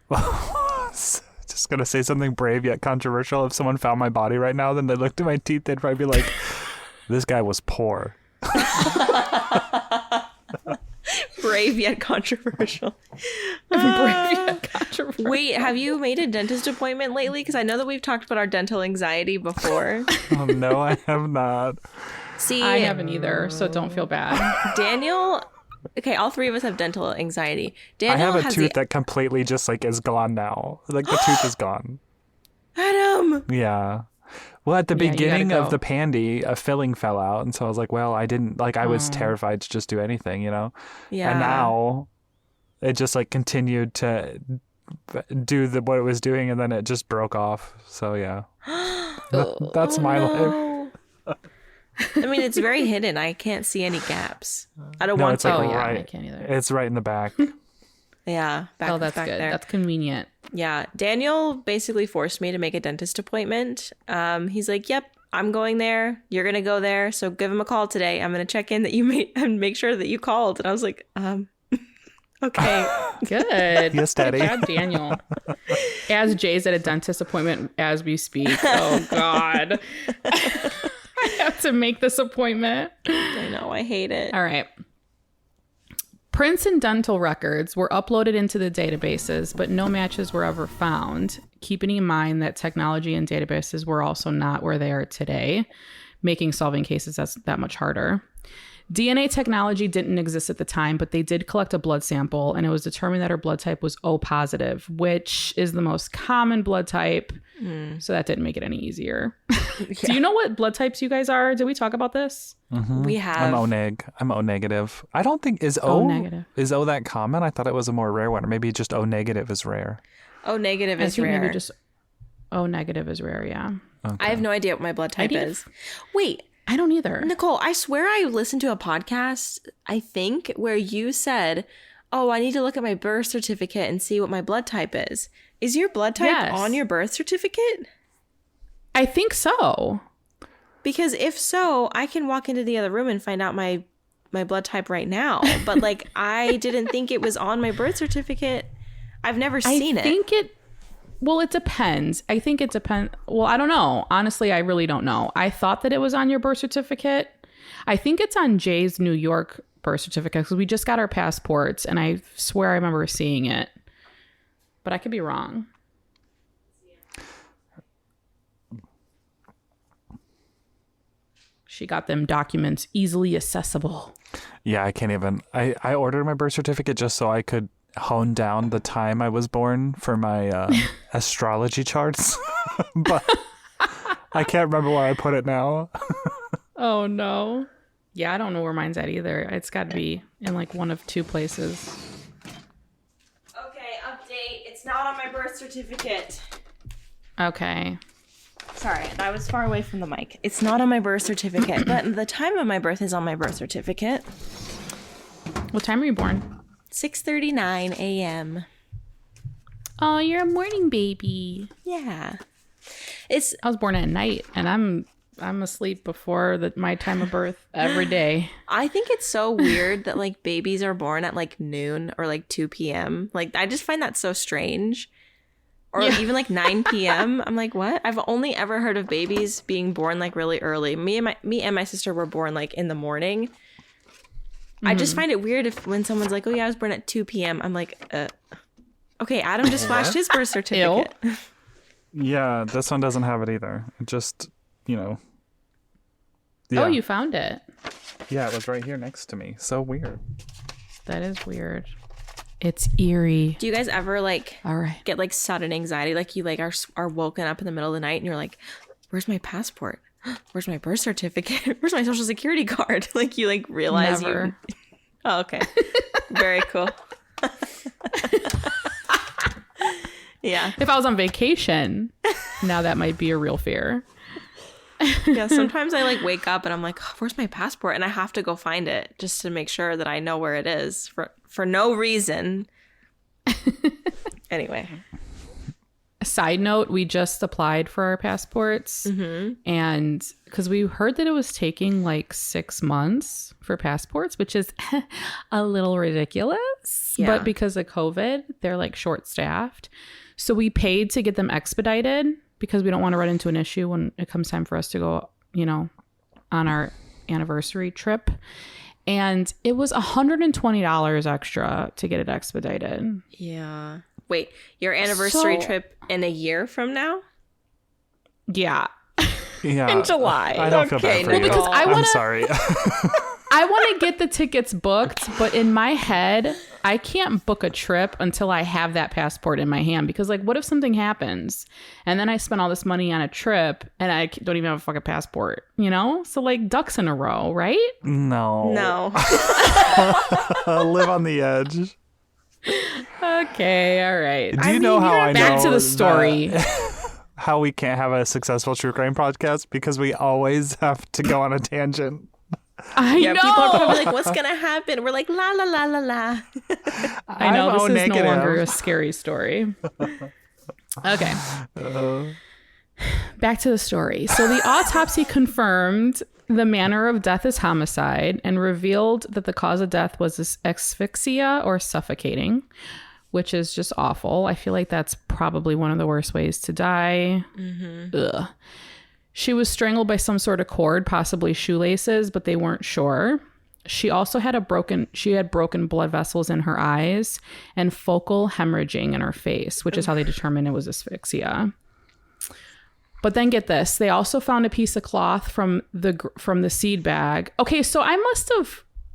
just gonna say something brave yet controversial. If someone found my body right now, then they looked at my teeth, they'd probably be like, this guy was poor. Brave yet controversial. Wait, have you made a dentist appointment lately? Because I know that we've talked about our dental anxiety before. Oh, no, I have not. See, I haven't either, so don't feel bad. Daniel... Okay, all 3 of us have dental anxiety. Daniel I have a tooth that completely just is gone now. Like the tooth is gone. Adam! Yeah. Well, at the Yeah, beginning you gotta of the pandy, a filling fell out. And so I was like, well, I didn't, I was terrified to just do anything, Yeah. And now it just continued to do what it was doing, and then it just broke off. So yeah. That's my life. I mean, it's very hidden. I can't see any gaps. I don't want it's to. right. I can't either. It's right in the back. Yeah. That's back good. there. That's convenient. Yeah. Daniel basically forced me to make a dentist appointment. He's like, yep, I'm going there. You're going to go there. So give him a call today. I'm going to check in that you made and make sure that you called. And I was like, okay. Good. Yes, Daddy. Good job, Daniel. As Jay's at a dentist appointment as we speak. Oh, God. I have to make this appointment. I know. I hate it. All right. Prints and dental records were uploaded into the databases, but no matches were ever found. Keeping in mind that technology and databases were also not where they are today, making solving cases that much harder. DNA technology didn't exist at the time, but they did collect a blood sample, and it was determined that her blood type was O positive, which is the most common blood type. So that didn't make it any easier. Do you know what blood types you guys are? Did we talk about this? Mm-hmm. We have. I'm O negative. I don't think is O that common. I thought it was a more rare one, or maybe just O negative is rare. O negative I is think rare. maybe just O negative is rare. Yeah. Okay. I have no idea what my blood type is. Wait, I don't either. Nicole, I swear I listened to a podcast, I think, where you said, oh, I need to look at my birth certificate and see what my blood type is. Is your blood type on your birth certificate? I think so. Because if so, I can walk into the other room and find out my blood type right now. But I didn't think it was on my birth certificate. I've never seen it. Well, it depends. I think it depends. Well, I don't know. Honestly, I really don't know. I thought that it was on your birth certificate. I think it's on Jay's New York birth certificate because we just got our passports, and I swear I remember seeing it. But I could be wrong. She got them documents easily accessible. Yeah, I can't even. I ordered my birth certificate just so I could hone down the time I was born for my astrology charts. But I can't remember where I put it now. Oh, no. Yeah, I don't know where mine's at either. It's got to be in one of 2 places. Okay, update. It's not on my birth certificate. Okay. Sorry, I was far away from the mic. It's not on my birth certificate, but the time of my birth is on my birth certificate. What time were you born? 6:39 a.m. Oh, you're a morning baby. Yeah. I was born at night, and I'm asleep before my time of birth every day. I think it's so weird that babies are born at noon or 2 p.m. I just find that so strange. or even like 9 p.m. I'm like, what? I've only ever heard of babies being born like really early. Me and my sister were born like in the morning. I just find it weird when someone's like, oh yeah, I was born at 2 p.m. I'm like, okay, Adam just flashed his birth certificate. Yeah, this one doesn't have it either. It just, Yeah. Oh, you found it. Yeah, it was right here next to me. So weird. That is weird. It's eerie. Do you guys ever like All right. get like sudden anxiety? Like you like are woken up in the middle of the night and you're like, where's my passport? Where's my birth certificate? Where's my social security card? Like you like realize Never. you. Oh, okay. Very cool. Yeah. If I was on vacation, now that might be a real fear. Yeah. Sometimes I like wake up and I'm like, oh, where's my passport? And I have to go find it just to make sure that I know where it is for no reason. Anyway. Side note, we just applied for our passports, and because we heard that it was taking like 6 months for passports, which is a little ridiculous. Yeah. But because of COVID, they're like short staffed. So we paid to get them expedited because we don't want to run into an issue when it comes time for us to go, on our anniversary trip. And it was $120 extra to get it expedited. Yeah. Wait, your anniversary trip in a year from now? Yeah. Yeah. In July. I don't feel bad for Well, you. because I'm sorry. I want to get the tickets booked, but in my head, I can't book a trip until I have that passport in my hand. Because, like, what if something happens and then I spend all this money on a trip and I don't even have a fucking passport, So, like, ducks in a row, right? No. Live on the edge. Okay, all right. Do you know how I know? Back to the story. How we can't have a successful true crime podcast? Because we always have to go on a tangent. I know. People are probably like, what's going to happen? We're like, la, la, la, la, la. I know, I'm this is O-negative. no longer a scary story. Okay. Back to the story. So the autopsy confirmed the manner of death is homicide and revealed that the cause of death was asphyxia or suffocating, which is just awful. I feel like that's probably one of the worst ways to die. Ugh. She was strangled by some sort of cord, possibly shoelaces, but they weren't sure. She also had broken blood vessels in her eyes and focal hemorrhaging in her face, which is how they determined it was asphyxia. But then get this, they also found a piece of cloth from the seed bag. Okay, so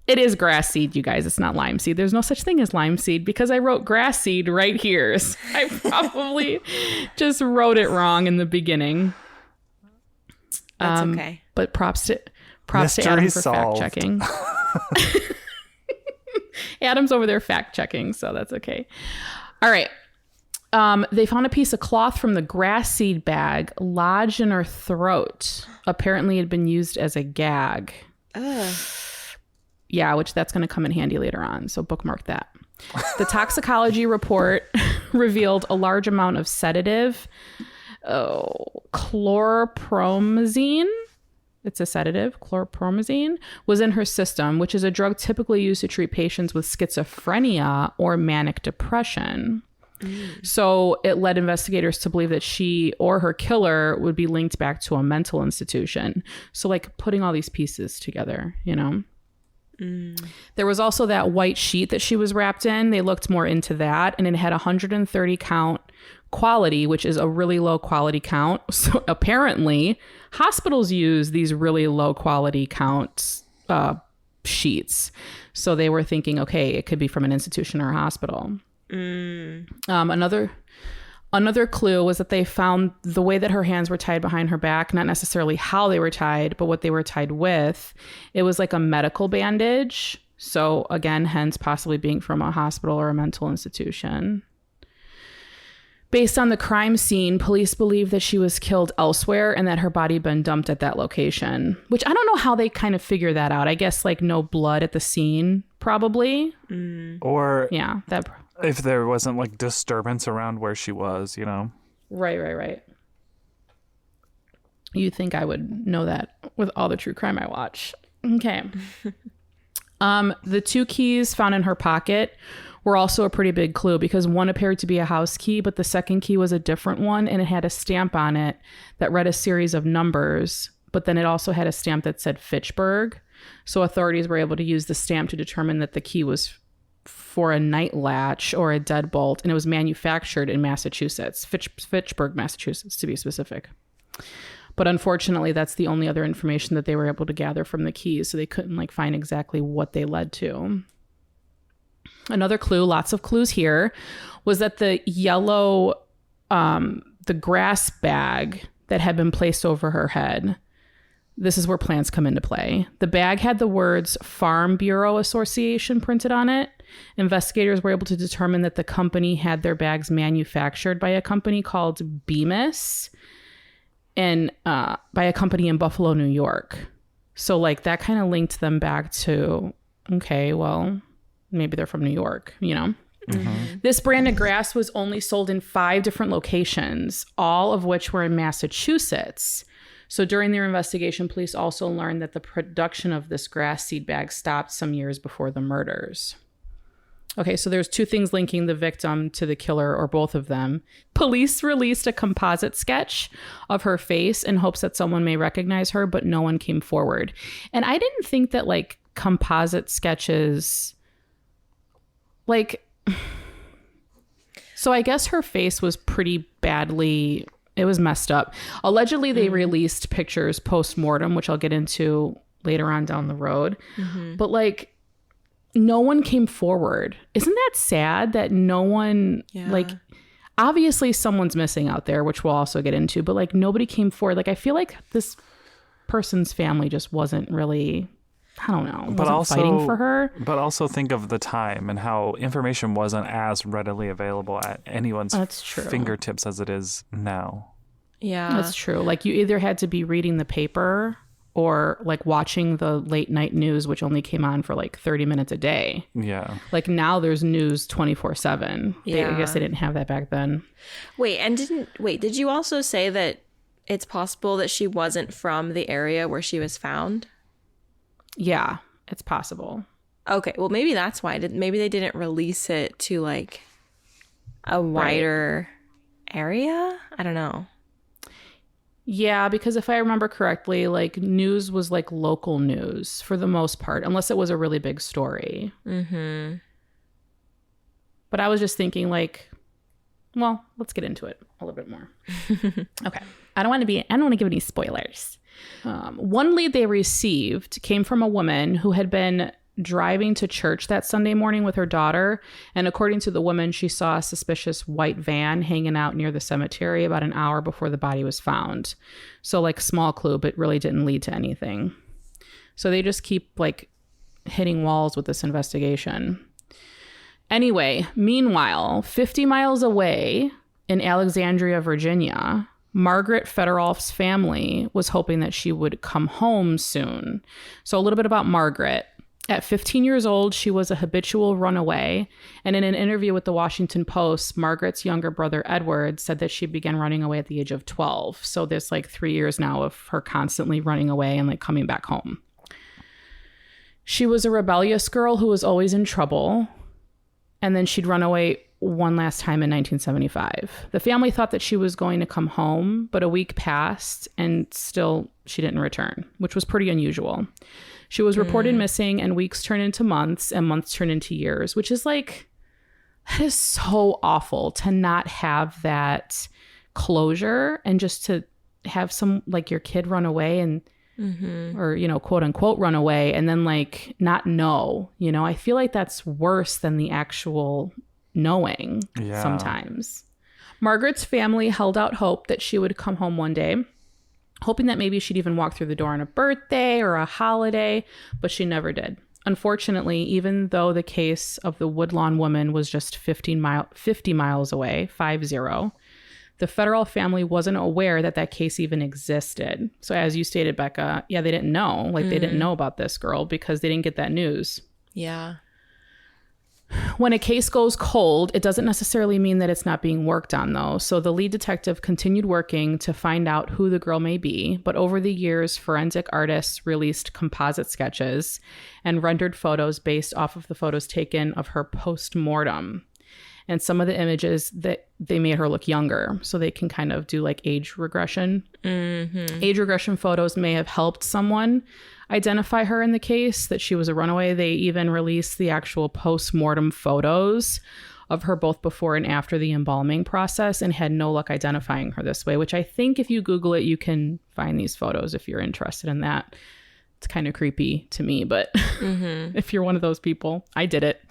it is grass seed, you guys. It's not lime seed. There's no such thing as lime seed because I wrote grass seed right here. So I probably just wrote it wrong in the beginning. That's okay. But props to Mystery Adam for solved. fact checking. Adam's over there fact checking, so that's okay. All right. They found a piece of cloth from the grass seed bag lodged in her throat. Apparently it had been used as a gag. Ugh. Yeah, which that's going to come in handy later on. So bookmark that. The toxicology report revealed a large amount of sedative, chlorpromazine. It's a sedative. Chlorpromazine was in her system, which is a drug typically used to treat patients with schizophrenia or manic depression. So it led investigators to believe that she or her killer would be linked back to a mental institution. So like putting all these pieces together, There was also that white sheet that she was wrapped in. They looked more into that, and it had 130 count quality, which is a really low quality count. So apparently hospitals use these really low quality count sheets. So they were thinking, okay, it could be from an institution or a hospital. Another clue was that they found the way that her hands were tied behind her back, not necessarily how they were tied, but what they were tied with. It was like a medical bandage. So again, hence possibly being from a hospital or a mental institution. Based on the crime scene, police believe that she was killed elsewhere and that her body had been dumped at that location, which I don't know how they kind of figure that out. I guess like no blood at the scene, probably. Or Yeah, that. if there wasn't like disturbance around where she was, Right. You'd think I would know that with all the true crime I watch. Okay. The 2 keys found in her pocket were also a pretty big clue because one appeared to be a house key, but the second key was a different one, and it had a stamp on it that read a series of numbers, but then it also had a stamp that said Fitchburg. So authorities were able to use the stamp to determine that the key was for a night latch or a deadbolt, and it was manufactured in Massachusetts, Fitchburg, Massachusetts, to be specific. But unfortunately, that's the only other information that they were able to gather from the keys, so they couldn't like find exactly what they led to. Another clue, lots of clues here, was that the yellow, the grass bag that had been placed over her head, this is where plants come into play. The bag had the words Farm Bureau Association printed on it. Investigators were able to determine that the company had their bags manufactured by a company called Bemis and by a company in Buffalo, New York. So like that kind of linked them back to, okay, well, maybe they're from New York, you know? Mm-hmm. This brand of grass was only sold in 5 different locations, all of which were in Massachusetts. So during their investigation, police also learned that the production of this grass seed bag stopped some years before the murders. Okay, so there's 2 things linking the victim to the killer, or both of them. Police released a composite sketch of her face in hopes that someone may recognize her, but no one came forward. And I didn't think that like composite sketches, like, so I guess her face was pretty badly, it was messed up. Allegedly, they released pictures post-mortem, which I'll get into later on down the road. Mm-hmm. But like, no one came forward. Isn't that sad that no one, like, obviously someone's missing out there, which we'll also get into, but like nobody came forward. Like, I feel like this person's family just wasn't really, I don't know, but wasn't also fighting for her. But also think of the time and how information wasn't as readily available at anyone's fingertips as it is now. Yeah, that's true. Like you either had to be reading the paper or like watching the late night news, which only came on for like 30 minutes a day. Yeah. Like now there's news 24/7. Yeah. I guess they didn't have that back then. Did you also say that it's possible that she wasn't from the area where she was found? Yeah, it's possible. Okay, well maybe that's why. Maybe they didn't release it to like a wider area? I don't know. Yeah, because if I remember correctly, like news was like local news for the most part, unless it was a really big story. Mm-hmm. But I was just thinking like, well, let's get into it a little bit more. Okay. I don't want to give any spoilers. One lead they received came from a woman who had been driving to church that Sunday morning with her daughter. And according to the woman, she saw a suspicious white van hanging out near the cemetery about an hour before the body was found. So like small clue, but really didn't lead to anything. So they just keep like hitting walls with this investigation. Anyway, meanwhile, 50 miles away in Alexandria, Virginia, Margaret Federoff's family was hoping that she would come home soon. So a little bit about Margaret. At 15 years old, she was a habitual runaway. And in an interview with the Washington Post, Margaret's younger brother, Edward, said that she began running away at the age of 12. So there's like 3 years now of her constantly running away and like coming back home. She was a rebellious girl who was always in trouble. And then she'd run away one last time in 1975. The family thought that she was going to come home, but a week passed and still she didn't return, which was pretty unusual. She was reported missing, and weeks turned into months and months turned into years, which is like, that is so awful to not have that closure and just to have some, like your kid run away and, or, you know, quote unquote run away and then like not know, you know, I feel like that's worse than the actual knowing sometimes. Margaret's family held out hope that she would come home one day, hoping that maybe she'd even walk through the door on a birthday or a holiday, but she never did. Unfortunately, even though the case of the Woodlawn woman was just 50 miles away, 50, the Federal family wasn't aware that that case even existed. So as you stated, Becca, yeah, they didn't know. Like they didn't know about this girl because they didn't get that news. Yeah. When a case goes cold, it doesn't necessarily mean that it's not being worked on, though. So the lead detective continued working to find out who the girl may be. But over the years, forensic artists released composite sketches and rendered photos based off of the photos taken of her post-mortem. And some of the images that they made her look younger, so they can kind of do like age regression. Mm-hmm. Age regression photos may have helped someone identify her in the case, that she was a runaway. They even released the actual post-mortem photos of her both before and after the embalming process, and had no luck identifying her this way, which I think if you Google it, you can find these photos if you're interested in that. It's kind of creepy to me, but if you're one of those people, I did it.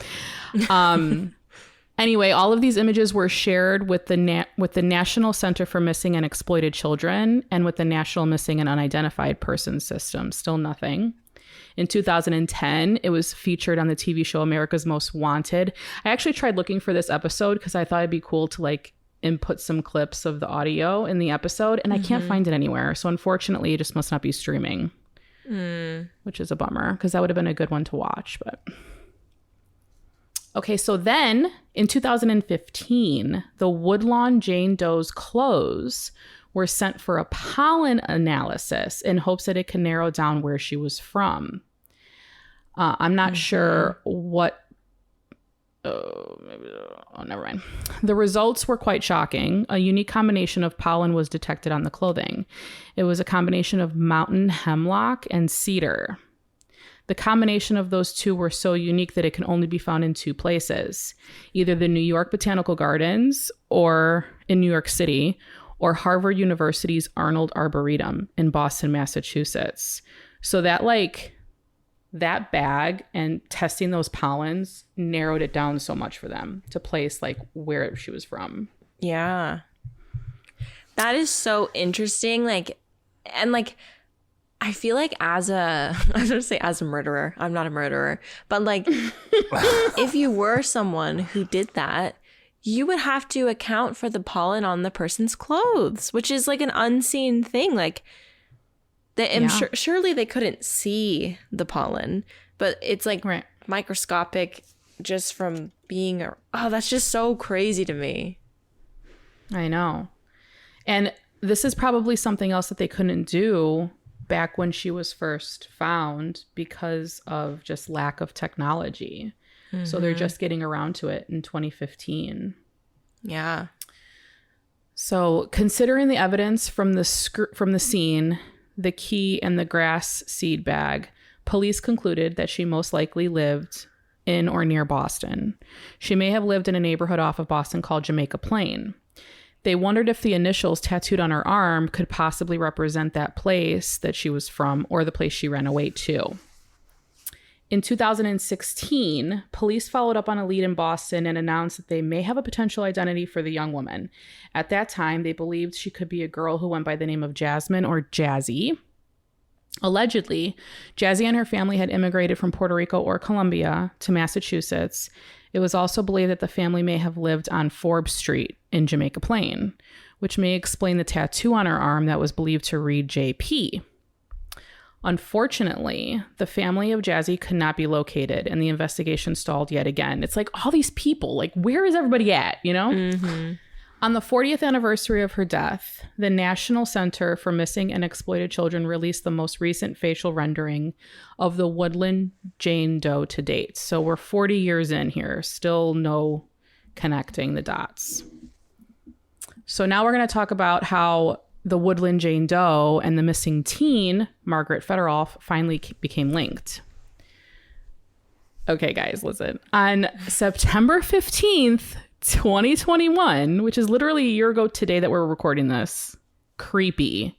Anyway, all of these images were shared with the National Center for Missing and Exploited Children and with the National Missing and Unidentified Persons System. Still nothing. In 2010, it was featured on the TV show America's Most Wanted. I actually tried looking for this episode because I thought it'd be cool to like input some clips of the audio in the episode, and I can't find it anywhere. So unfortunately, it just must not be streaming, which is a bummer because that would have been a good one to watch, but... Okay, so then in 2015, the Woodlawn Jane Doe's clothes were sent for a pollen analysis in hopes that it could narrow down where she was from. I'm not sure what... Oh, never mind. The results were quite shocking. A unique combination of pollen was detected on the clothing. It was a combination of mountain hemlock and cedar. The combination of those two were so unique that it can only be found in two places, either the New York Botanical Gardens or in New York City, or Harvard University's Arnold Arboretum in Boston, Massachusetts. So that bag and testing those pollens narrowed it down so much for them to place like where she was from. Yeah. That is so interesting. I feel like I was going to say as a murderer, I'm not a murderer, but like if you were someone who did that, you would have to account for the pollen on the person's clothes, which is like an unseen thing. Like surely they couldn't see the pollen, but it's like microscopic just from being, that's just so crazy to me. I know. And this is probably something else that they couldn't do back when she was first found because of just lack of technology. So they're just getting around to it in 2015. Yeah. So considering the evidence from the scene, the key and the grass seed bag, police concluded that she most likely lived in or near Boston. She may have lived in a neighborhood off of Boston called Jamaica Plain. They wondered if the initials tattooed on her arm could possibly represent that place that she was from or the place she ran away to. In 2016, police followed up on a lead in Boston and announced that they may have a potential identity for the young woman. At that time, they believed she could be a girl who went by the name of Jasmine or Jazzy. Allegedly, Jazzy and her family had immigrated from Puerto Rico or Colombia to Massachusetts. It was also believed that the family may have lived on Forbes Street in Jamaica Plain, which may explain the tattoo on her arm that was believed to read JP. Unfortunately, the family of Jazzy could not be located, and the investigation stalled yet again. It's like all these people, like where is everybody at, you know? On the 40th anniversary of her death, the National Center for Missing and Exploited Children released the most recent facial rendering of the Woodlawn Jane Doe to date. So we're 40 years in here, still no connecting the dots. So now we're going to talk about how the Woodlawn Jane Doe and the missing teen, Margaret Federoff, finally became linked. Okay, guys, listen. On September 15th, 2021, which is literally a year ago today that we're recording this. Creepy.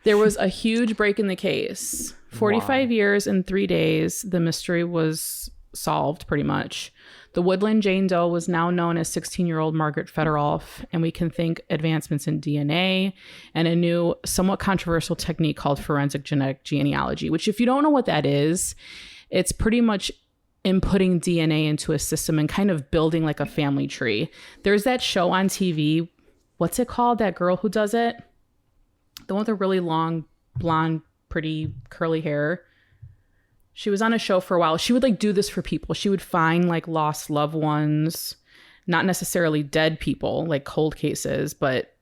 There was a huge break in the case. 45 years and 3 days, the mystery was solved pretty much. The Woodlawn Jane Doe was now known as 16-year-old Margaret Federoff, and we can thank advancements in DNA and a new, somewhat controversial technique called forensic genetic genealogy, which if you don't know what that is, it's pretty much inputting DNA into a system and kind of building like a family tree. There's that show on TV. What's it called? That girl who does it? The one with the really long, blonde, pretty curly hair. She was on a show for a while. She would like do this for people. She would find like lost loved ones, not necessarily dead people, like cold cases, but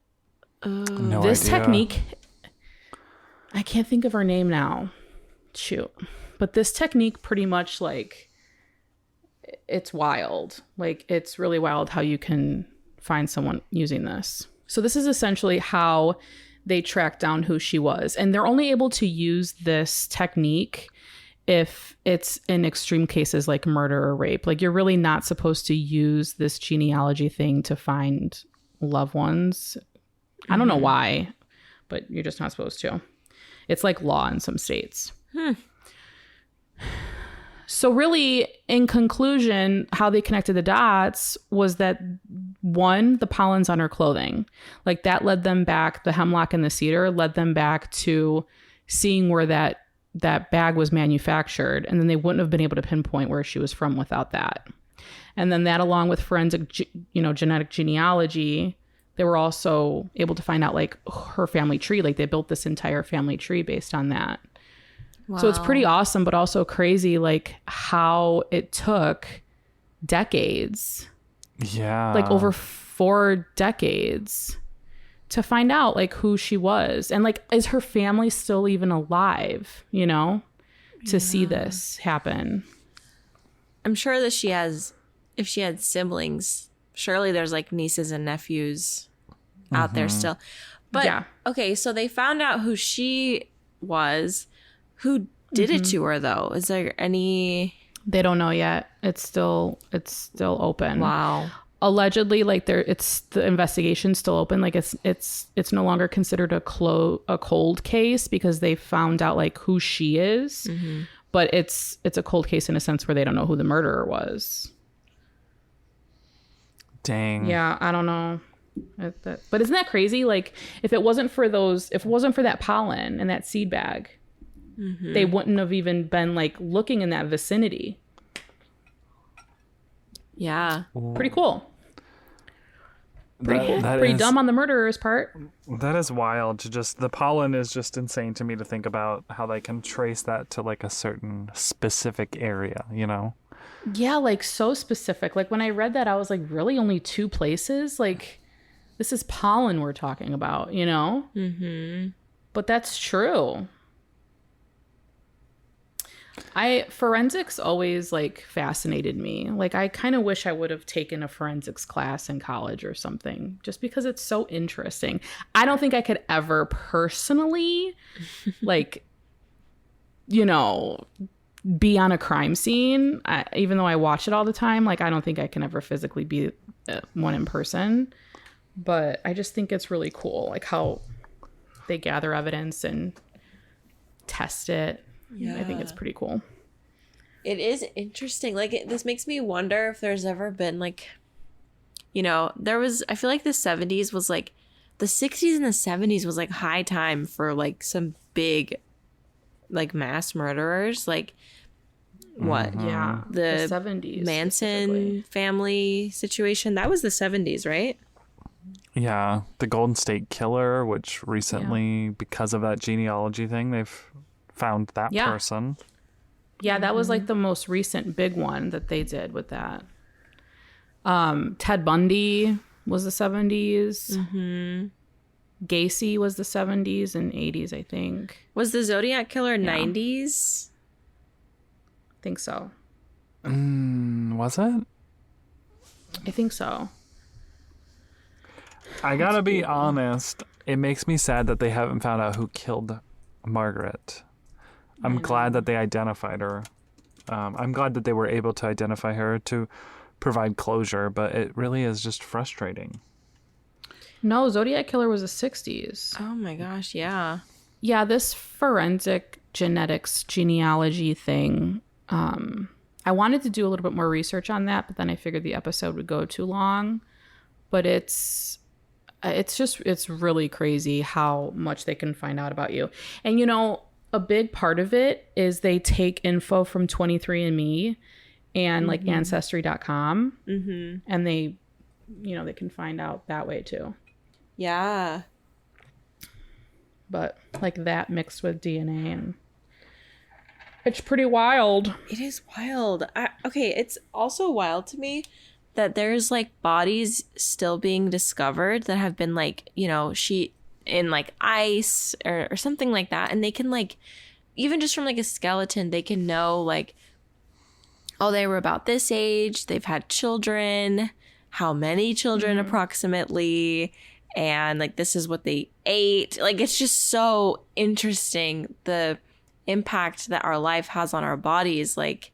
No this idea. technique, I can't think of her name now. Shoot. But this technique pretty much like, it's wild. Like it's really wild how you can find someone using this. So this is essentially how they track down who she was. And they're only able to use this technique if it's in extreme cases like murder or rape. Like you're really not supposed to use this genealogy thing to find loved ones. I don't know why, but you're just not supposed to. It's like law in some states. So really, in conclusion, how they connected the dots was that, one, the pollen's on her clothing. Like that led them back, the hemlock and the cedar led them back to seeing where that bag was manufactured. And then they wouldn't have been able to pinpoint where she was from without that. And then that, along with forensic, genetic genealogy, they were also able to find out like her family tree. Like they built this entire family tree based on that. Wow. So it's pretty awesome, but also crazy, like how it took decades, like over 4 decades to find out like who she was. And like, is her family still even alive, to see this happen? I'm sure that if she had siblings, surely there's like nieces and nephews out there still. But Yeah. okay, so they found out who she was. Who did it to her though? Is there any? They don't know yet. It's still open. Wow. Allegedly, like the investigation's still open. Like it's no longer considered a cold case because they found out like who she is. But it's a cold case in a sense where they don't know who the murderer was. Dang. Yeah, I don't know. But isn't that crazy? Like if it wasn't for that pollen and that seed bag, they wouldn't have even been like looking in that vicinity. Yeah. Pretty cool. Pretty cool. that Pretty is- dumb on the murderer's part. That is wild. The pollen is just insane to me to think about how they can trace that to like a certain specific area, Yeah, like so specific. Like when I read that, I was like, really, only 2 places? Like this is pollen we're talking about, But that's true. Forensics always like fascinated me. Like I kind of wish I would have taken a forensics class in college or something, just because it's so interesting. I don't think I could ever personally like, be on a crime scene. Even though I watch it all the time, like I don't think I can ever physically be one in person. But I just think it's really cool, like how they gather evidence and test it. Yeah. I think it's pretty cool. It is interesting. Like this makes me wonder if there's ever been like, I feel like the 70s was like, the 60s and the 70s was like high time for like some big like mass murderers. Like what? Yeah. The 70s. Manson family situation. That was the 70s, right? Yeah. The Golden State Killer, which recently, because of that genealogy thing, they've found that person. Yeah, that was like the most recent big one that they did with that. Ted Bundy was the 70s. Gacy was the 70s and 80s, I think. Was the Zodiac Killer 90s? I think so. Was it? I think so. I gotta be honest. It makes me sad that they haven't found out who killed Margaret. I'm glad that they identified her. I'm glad that they were able to identify her to provide closure, but it really is just frustrating. No, Zodiac Killer was the 60s. Oh my gosh, yeah. Yeah, this forensic genetics genealogy thing, I wanted to do a little bit more research on that, but then I figured the episode would go too long. But it's really crazy how much they can find out about you. And a big part of it is they take info from 23andMe and like Ancestry.com, and they can find out that way too. Yeah. But like that mixed with DNA, and It's pretty wild. It is wild. Okay, it's also wild to me that there's like bodies still being discovered that have been like, in like ice or something like that. And they can like, even just from like a skeleton, they can know like, oh, they were about this age. They've had children, how many children approximately. And like, this is what they ate. Like, it's just so interesting. The impact that our life has on our bodies. Like,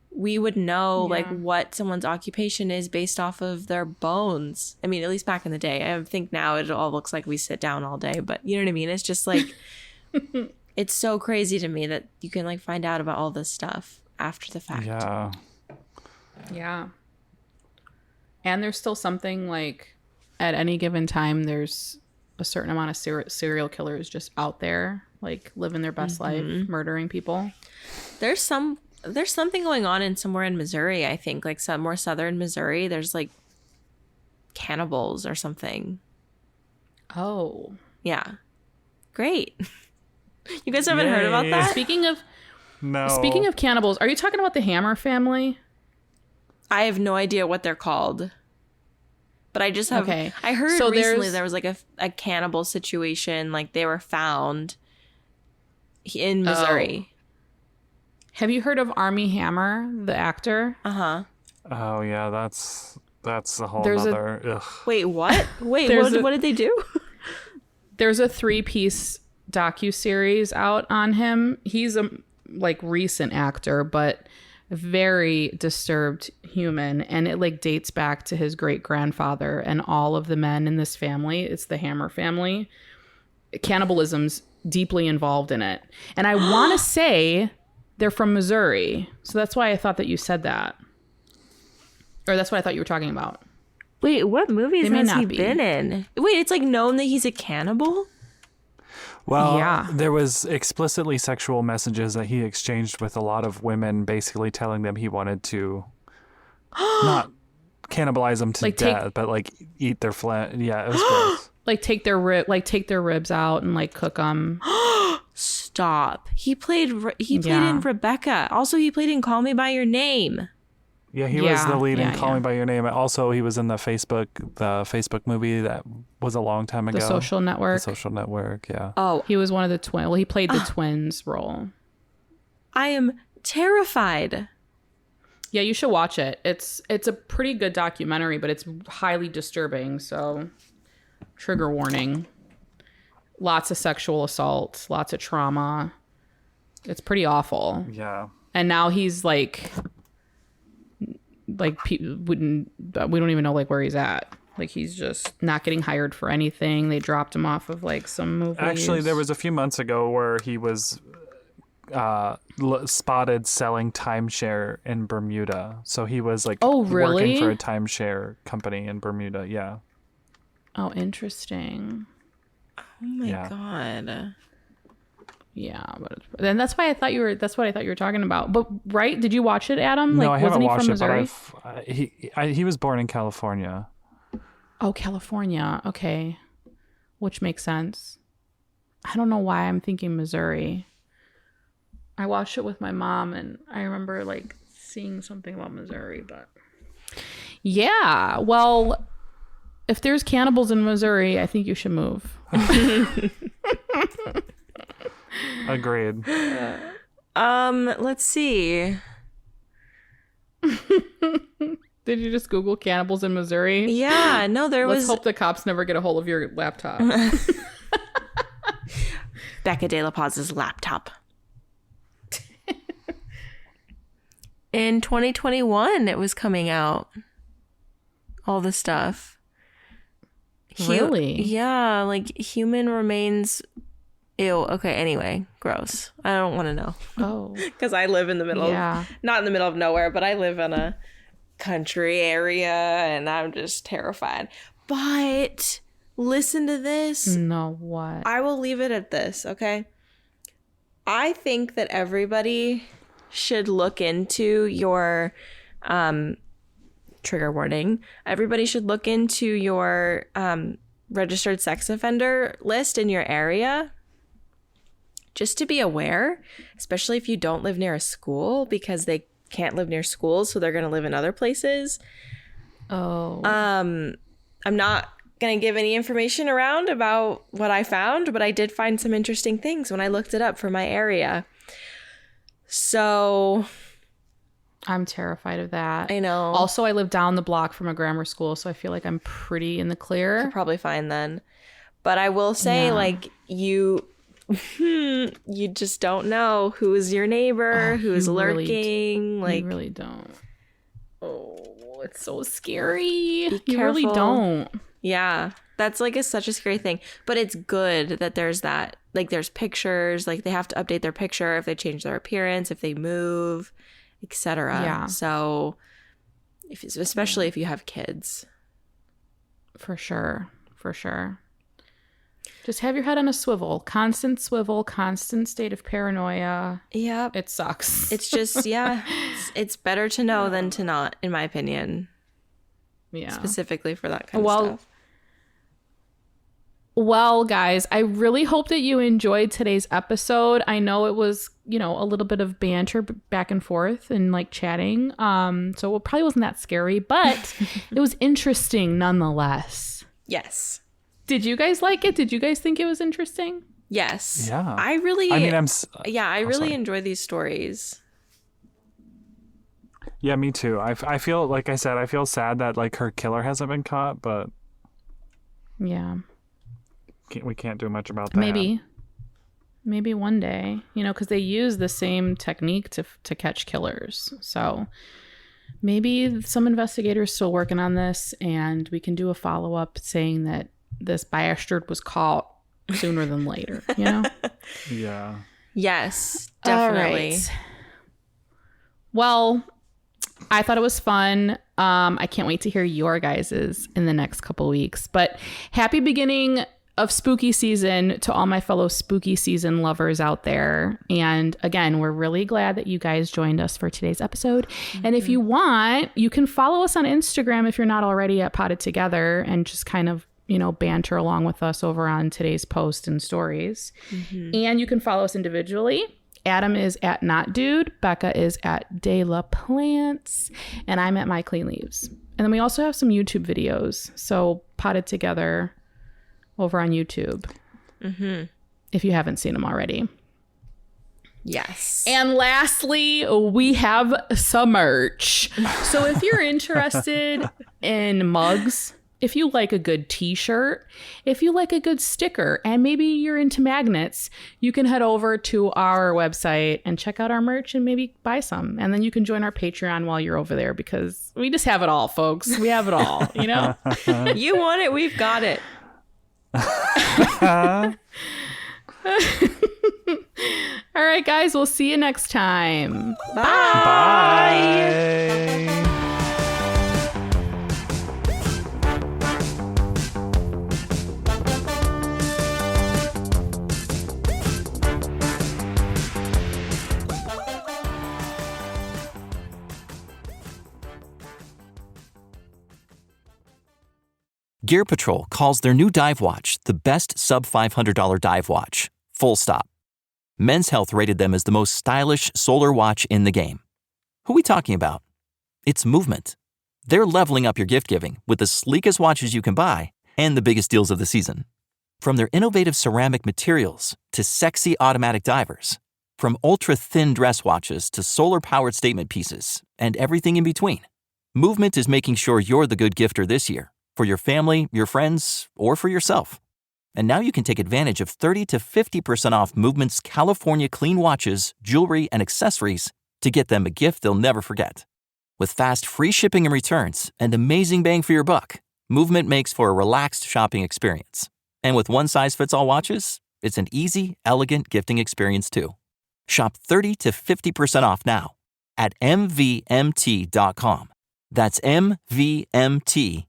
we would know like what someone's occupation is based off of their bones. I mean, at least back in the day. I think now it all looks like we sit down all day, but you know what I mean? It's just like, it's so crazy to me that you can like find out about all this stuff after the fact. Yeah. And there's still something like at any given time, there's a certain amount of serial killers just out there, like living their best life, murdering people. There's something going on in somewhere in Missouri, I think, like some more southern Missouri. There's like cannibals or something. Oh. Yeah. Great. You guys haven't heard about that? Speaking of cannibals, are you talking about the Hammer family? I have no idea what they're called. But I just have I heard so recently there was like a cannibal situation, like they were found in Missouri. Have you heard of Armie Hammer, the actor? Uh-huh. Oh yeah, that's a whole other. Ugh. Wait, what? Wait, what did they do? There's a 3-piece docuseries out on him. He's a like recent actor, but very disturbed human, and it like dates back to his great grandfather and all of the men in this family. It's the Hammer family. Cannibalism's deeply involved in it, and I want to say they're from Missouri, so that's why I thought that you said that, or that's what I thought you were talking about. Wait, what movies has he been in? Wait, it's like known that he's a cannibal? Well, yeah. There was explicitly sexual messages that he exchanged with a lot of women, basically telling them he wanted to not cannibalize them to death, but like eat their flesh. Yeah, it was gross. Like take their ribs out and like cook them. Stop. He played in Rebecca. Also, he played in Call Me by Your Name. Yeah, he was the lead in Call Me by Your Name. Also, he was in the Facebook movie that was a long time ago. The Social Network. The Social Network, yeah. Oh. He was one of the twins. Well, he played the twins role. I am terrified. Yeah, you should watch it. It's a pretty good documentary, but it's highly disturbing, so trigger warning. Lots of sexual assault, lots of trauma. It's pretty awful. Yeah. And now he's like we don't even know like where he's at. Like he's just not getting hired for anything. They dropped him off of like some movies. Actually, there was a few months ago where he was spotted selling timeshare in Bermuda. So he was like working for a timeshare company in Bermuda. Yeah. Oh, interesting. Oh my God. Yeah, but then that's what I thought you were talking about. But right, did you watch it, Adam? No, like, I haven't wasn't he watched from it. Missouri? But he was born in California. Oh, California. Okay, which makes sense. I don't know why I'm thinking Missouri. I watched it with my mom, and I remember like seeing something about Missouri. But yeah, well, if there's cannibals in Missouri, I think you should move. Agreed. Let's see. Did you just Google cannibals in Missouri? Yeah, no, Let's hope the cops never get a hold of your laptop. Becca De La Paz's laptop. In 2021, it was coming out. All the stuff. Really? Yeah, like human remains. Ew. Okay. Anyway, gross. I don't want to know. Oh. Because I live in the middle of, not in the middle of nowhere, but I live in a country area and I'm just terrified. But listen to this. No, what? I will leave it at this, okay? I think that everybody should look into your trigger warning. Everybody should look into your registered sex offender list in your area. just to be aware, especially if you don't live near a school, because they can't live near schools, so they're going to live in other places. Oh. I'm not going to give any information around about what I found, but I did find some interesting things when I looked it up for my area. So I'm terrified of that. I know. Also, I live down the block from a grammar school, so I feel like I'm pretty in the clear. You're probably fine then. But I will say, like, you just don't know who's your neighbor, who's lurking. Like, you really don't. Oh, it's so scary. Be You really careful. don't. Yeah, that's like such a scary thing. But it's good that there's that. Like, there's pictures. Like, they have to update their picture if they change their appearance, if they move, etc. Yeah. So, especially if you have kids. For sure. For sure. Just have your head on a swivel. Constant swivel, constant state of paranoia. Yep. It sucks. It's just, yeah, it's better to know than to not, in my opinion. Yeah. Specifically for that kind of stuff. Well, guys, I really hope that you enjoyed today's episode. I know it was, a little bit of banter back and forth and like chatting. So it probably wasn't that scary, but it was interesting nonetheless. Yes. Did you guys like it? Did you guys think it was interesting? Yes. Yeah. I really enjoy these stories. Yeah, me too. I feel, like I said, I feel sad that like her killer hasn't been caught, but Yeah. we can't do much about that. Maybe one day, because they use the same technique to catch killers. So maybe some investigators still working on this, and we can do a follow-up saying that this bastard was caught sooner than later, Yeah. Yes, definitely. All right. Well, I thought it was fun. I can't wait to hear your guys's in the next couple weeks. But happy beginning of spooky season to all my fellow spooky season lovers out there. And again, we're really glad that you guys joined us for today's episode. Mm-hmm. And if you want, you can follow us on Instagram if you're not already at Potted Together, and just kind of banter along with us over on today's post and stories. Mm-hmm. And you can follow us individually. Adam is at Not Dude, Becca is at De La Plants, and I'm at My Clean Leaves. And then we also have some YouTube videos. So Potted Together over on YouTube. Mm-hmm. If you haven't seen them already. Yes. And lastly, we have some merch. So if you're interested in mugs, if you like a good t-shirt, if you like a good sticker, and maybe you're into magnets, you can head over to our website and check out our merch and maybe buy some. And then you can join our Patreon while you're over there, because we just have it all, folks. We have it all, You want it, we've got it. All right, guys, we'll see you next time. Bye. Gear Patrol calls their new dive watch the best sub-$500 dive watch. Full stop. Men's Health rated them as the most stylish solar watch in the game. Who are we talking about? It's Movement. They're leveling up your gift giving with the sleekest watches you can buy and the biggest deals of the season. From their innovative ceramic materials to sexy automatic divers, from ultra-thin dress watches to solar-powered statement pieces, and everything in between, Movement is making sure you're the good gifter this year, for your family, your friends, or for yourself. And now you can take advantage of 30 to 50% off Movement's California clean watches, jewelry, and accessories to get them a gift they'll never forget. With fast, free shipping and returns and amazing bang for your buck, Movement makes for a relaxed shopping experience. And with one-size-fits-all watches, it's an easy, elegant gifting experience too. Shop 30 to 50% off now at MVMT.com. That's MVMT.com.